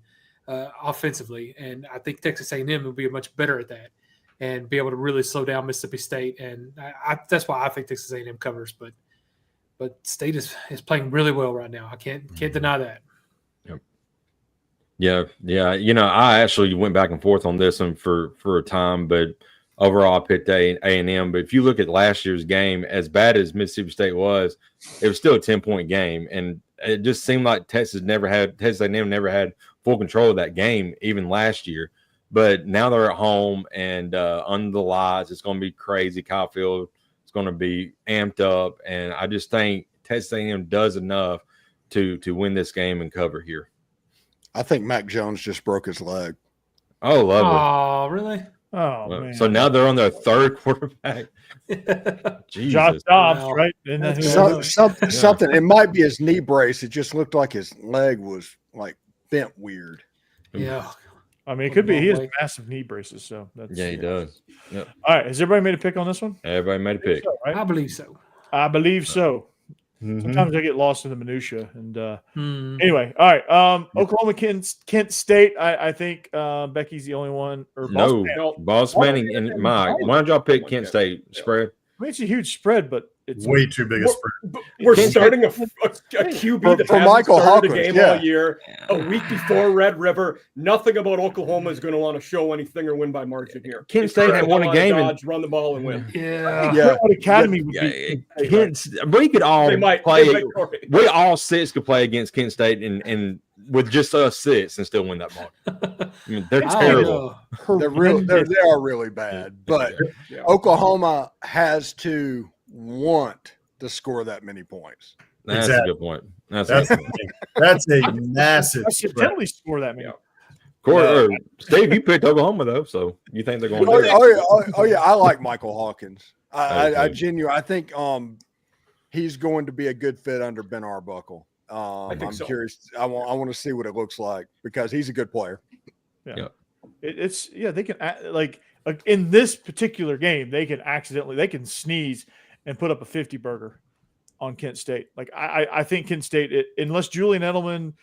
Offensively, and I think Texas A&M will be much better at that and be able to really slow down Mississippi State, and that's why I think Texas A&M covers. But State is playing really well right now. I can't deny that. Yep. Yeah. I actually went back and forth on this one for a time, but overall I picked A&M. But if you look at last year's game, as bad as Mississippi State was, it was still a 10-point game, and it just seemed like Texas A&M never had full control of that game, even last year. But now they're at home and under the lights. It's going to be crazy. Kyle Field is going to be amped up, and I just think Texas A&M does enough to win this game and cover here. I think Mac Jones just broke his leg. Oh, lovely. Oh, really? Oh, man. So now they're on their third quarterback. Jesus. Josh Dobbs, Wow. right? Something. It might be his knee brace. It just looked like his leg was like bent weird. Yeah. I mean, it could be. He has massive knee braces, so that's Yeah, he does. Yep. All right, has everybody made a pick on this one? Everybody made a pick. So, right? I believe so. I believe so. Mhm. Sometimes I get lost in the minutia. And anyway, all right. Oklahoma, Kent State. I think Becky's the only one. Or Boss Manning and Mike. Why don't y'all pick Kent State spread? I mean, it's a huge spread, but it's Way too big a spread. We're starting a QB that for hasn't Michael started a Hawkins, game all year. A week before Red River. Nothing about Oklahoma is going to want to show anything or win by margin here. Kent State had won a game and run the ball and win. Yeah. Academy would be. we could all They might play. Corey. We all 6 could play against Kent State and with just us 6 and still win that ball. I mean, they're terrible. They are really bad, but Oklahoma has to want to score that many points. That's Exactly. a good point. That's a massive I should spread. definitely score that many. Corey, Steve, you picked Oklahoma though, so you think they're going to do it? Oh yeah, I like Michael Hawkins. I Okay. genuinely, I think he's going to be a good fit under Ben Arbuckle. I'm curious. I want to see what it looks like because he's a good player. Yeah. They can like in this particular game, they can sneeze and put up a 50 burger on Kent State. Like I think Kent State, unless Julian Edelman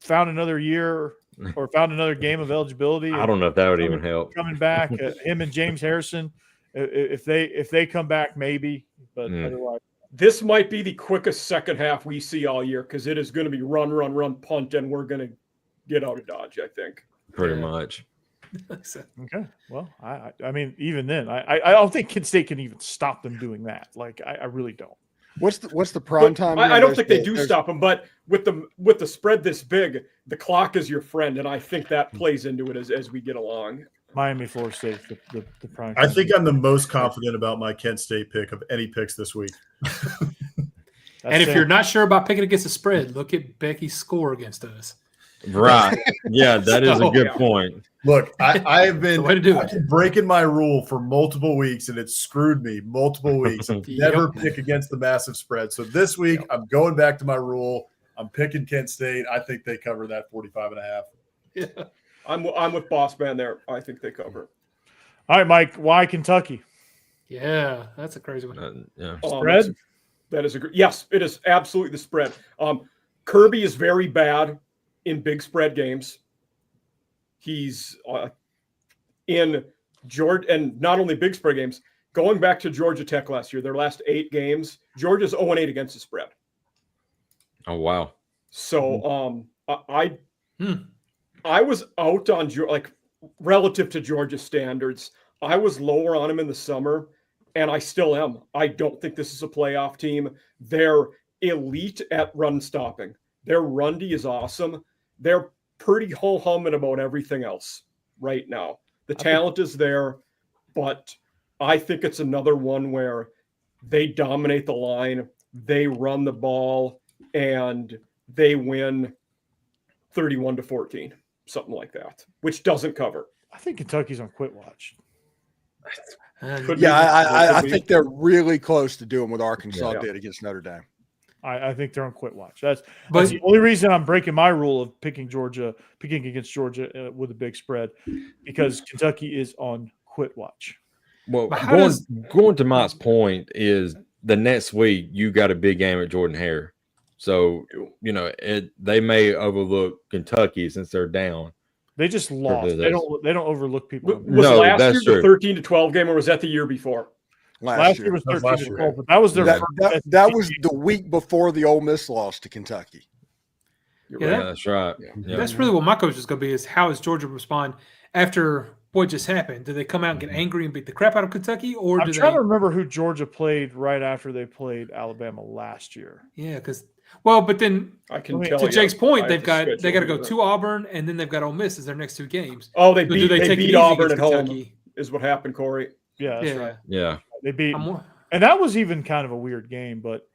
found another year or found another game of eligibility, I don't know if that would even help. coming back, him and James Harrison, if they come back, maybe, but otherwise. This might be the quickest second half we see all year because it is going to be run, punt, and we're going to get out of Dodge, I think. Pretty much. Okay. Well, I mean, even then, I don't think Kent State can even stop them doing that. Like, I really don't. What's the prime time? I don't think they do stop them, but with the spread this big, the clock is your friend, and I think that plays into it as we get along. Miami, Florida State, the prime. I think I'm the most confident about my Kent State pick of any picks this week. And if you're not sure about picking against the spread, look at Becky's score against us. Right. Yeah, that is a good yeah. point. Look, I have The way to do it. been breaking my rule for multiple weeks, and it's screwed me multiple weeks. Never pick against the massive spread. So this week, I'm going back to my rule. I'm picking Kent State. I think they cover that 45.5. Yeah. I'm with Boss Man there. I think they cover. All right, Mike. Why Kentucky? Yeah, that's a crazy one. Yeah. Spread? That is yes, it is absolutely the spread. Kirby is very bad in big spread games. He's in Georgia, and not only big spread games. Going back to Georgia Tech last year, their last 8 games, Georgia's 0-8 against the spread. Oh wow. So I was out on relative to Georgia standards. I was lower on him in the summer, and I still am. I don't think this is a playoff team. They're elite at run stopping. Their run D is awesome. They're pretty ho-humming about everything else right now. The talent is there, but I think it's another one where they dominate the line, they run the ball, and they win 31-14, something like that, which doesn't cover. I think Kentucky's on quit watch. I think they're really close to doing what Arkansas did against Notre Dame. I think they're on quit watch. That's the only reason I'm breaking my rule of picking against Georgia with a big spread, because Kentucky is on quit watch. Well, going to Mike's point is the next week you got a big game at Jordan Hare, so they may overlook Kentucky since they're down. They just lost. They don't overlook people. Was last year the 13-12 game, or was that the year before? Last year was 13-12, but that was their first. That was the week before the Ole Miss loss to Kentucky. That's right. Yeah. That's really what my coach is going to be: is how does Georgia respond after what just happened? Do they come out and get angry and beat the crap out of Kentucky, or I'm trying to remember who Georgia played right after they played Alabama last year? Yeah, but then to Jake's point, they got to go to Auburn, and then they've got Ole Miss as their next 2 games. Oh, they beat Auburn at home. Is what happened, Corey. Yeah, that's right. Yeah, they beat, and that was even kind of a weird game. But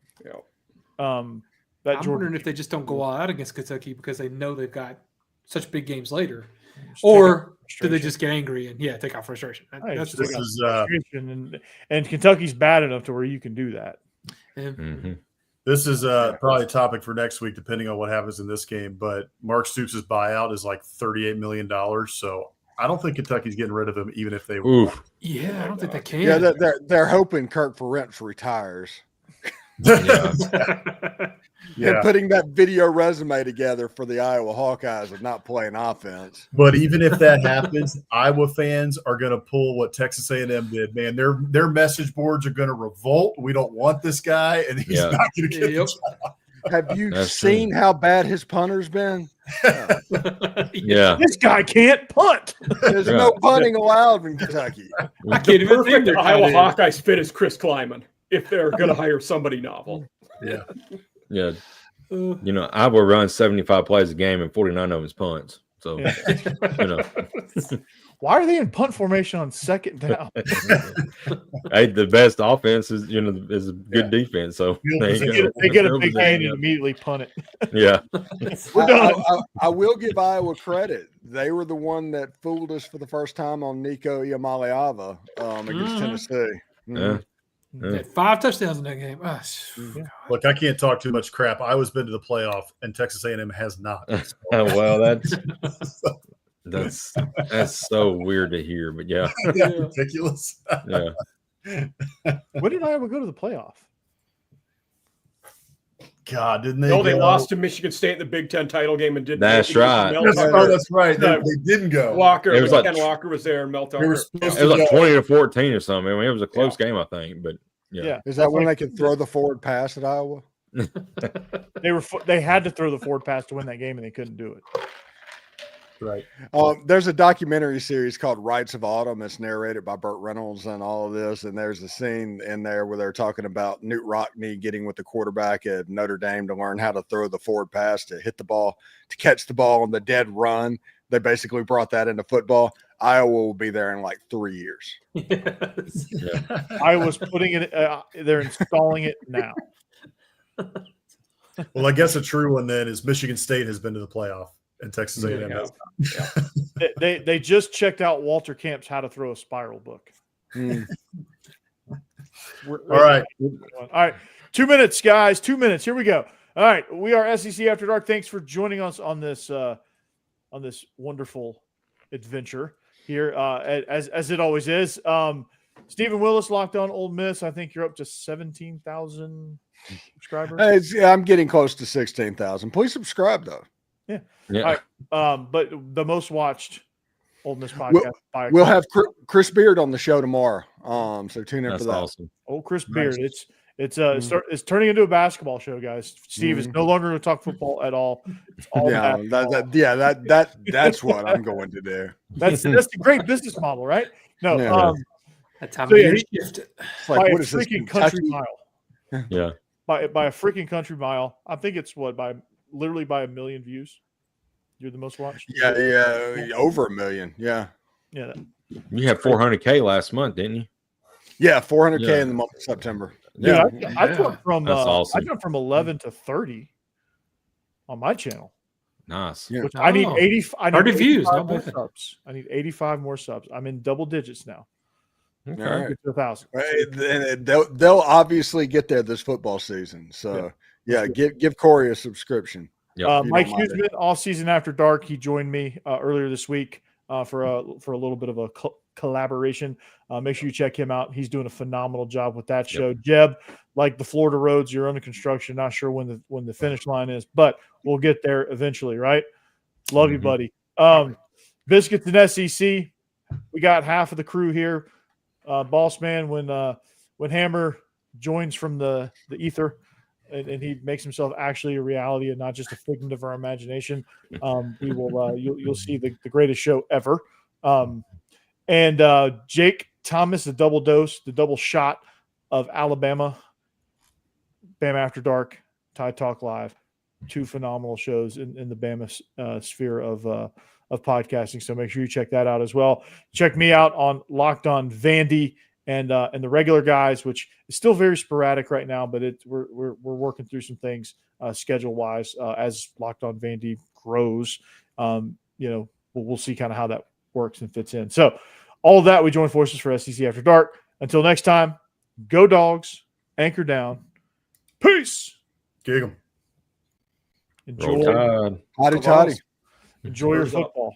I'm wondering if they just don't go all out against Kentucky because they know they've got such big games later, or do they just get angry and take out frustration? That's frustration, and Kentucky's bad enough to where you can do that. Mm-hmm. This is probably a topic for next week, depending on what happens in this game. But Mark Stoops' buyout is like $38 million. So I don't think Kentucky's getting rid of him, even if they win. Yeah, I don't think they can. Yeah, they're hoping Kirk Ferentz retires. And putting that video resume together for the Iowa Hawkeyes of not playing offense. But even if that happens, Iowa fans are going to pull what Texas A&M did. Man, their message boards are going to revolt. We don't want this guy, and he's not going to get the job. Have you seen how bad his punter's been? Yeah. This guy can't punt. There's no punting allowed in Kentucky. I can't even think the Iowa Hawkeyes fit as Chris Kleiman if they're going to hire somebody novel. Yeah. Yeah. Iowa runs 75 plays a game and 49 of them is punts. So, why are they in punt formation on second down? Hey, the best offense is is a good defense. So they get a big gain and immediately punt it. Yeah, we're done. I will give Iowa credit. They were the one that fooled us for the first time on Nico Iamaleava against Tennessee. Yeah. Had 5 touchdowns in that game. Look, I can't talk too much crap. Iowa's been to the playoff, and Texas A&M has not. Well, that's so weird to hear, but yeah, ridiculous. Yeah. When did Iowa go to the playoff? God, didn't they? No, they lost to Michigan State in the Big Ten title game and didn't. That's right. That's right. They didn't go. Walker, it was Ken Walker was there, and Mel Tucker. It was like 20-14 or something. I mean, it was a close game, I think. But yeah. Is that when they could throw the forward pass at Iowa? They had to throw the forward pass to win that game, and they couldn't do it. Right. There's a documentary series called Rights of Autumn. It's narrated by Burt Reynolds and all of this. And there's a scene in there where they're talking about Newt Rockne getting with the quarterback at Notre Dame to learn how to throw the forward pass, to hit the ball, to catch the ball on the dead run. They basically brought that into football. Iowa will be there in like 3 years. Yes. Yeah. Iowa's putting it. They're installing it now. Well, I guess a true one then is Michigan State has been to the playoff. and Texas A&M Yeah. does. They just checked out Walter Camp's How to Throw a Spiral book. All right. All right. 2 minutes, guys. 2 minutes. Here we go. All right. We are SEC After Dark. Thanks for joining us on this wonderful adventure here, as it always is. Stephen Willis, Locked On Ole Miss. I think you're up to 17,000 subscribers. I'm getting close to 16,000. Please subscribe, though. Yeah. Yeah. All right. But the most watched Ole Miss podcast. We'll have Chris Beard on the show tomorrow. So tune in That's for that. awesome. Oh, Chris Beard. It's turning into a basketball show, guys. Steve is no longer going to talk football at all. It's all that's what I'm going to do. That's the great business model, right? No, Yeah. That time So, of yeah, year shift. It's like, by what a is this? freaking country Kentucky? mile. Yeah. By a freaking country mile. I think it's literally by 1 million views. You're the most watched. Yeah, over 1 million. Yeah. Yeah. You had 400K last month, didn't you? Yeah, 400K Yeah. in the month of September. Dude, Yeah. I jumped from That's awesome. I jumped from 11 to 30 on my channel. Nice. Yeah. Which I need 80. I need 30 views, 85 not more bad. subs. I need 85 more subs. I'm in double digits now. Okay. All right. Get to 1,000. And they'll obviously get there this football season. So give Corey a subscription. Yep. you Mike don't mind Huseman, All Season After Dark. He joined me earlier this week for a little bit of a collaboration. Make sure you check him out. He's doing a phenomenal job with that show. Jeb, like the Florida roads, you're under construction. Not sure when the finish line is, but we'll get there eventually, right? Love you, buddy. Biscuits and SEC. We got half of the crew here. Boss man, when Hammer joins from the ether and he makes himself actually a reality and not just a figment of our imagination, we will you'll see the greatest show ever. And Jake Thomas, the double dose, the double shot of Alabama, Bama After Dark, Tide Talk Live, 2 phenomenal shows in the Bama sphere of podcasting. So make sure you check that out as well. Check me out on Locked On Vandy and the regular guys, which is still very sporadic right now, but we're working through some things schedule wise as Locked On Vandy grows. We'll see kind of how that works and fits in. So all of that, we join forces for SEC After Dark. Until next time, go Dogs, anchor down. Peace. Gig 'em. Enjoy Roll Tide. Toddy. your football.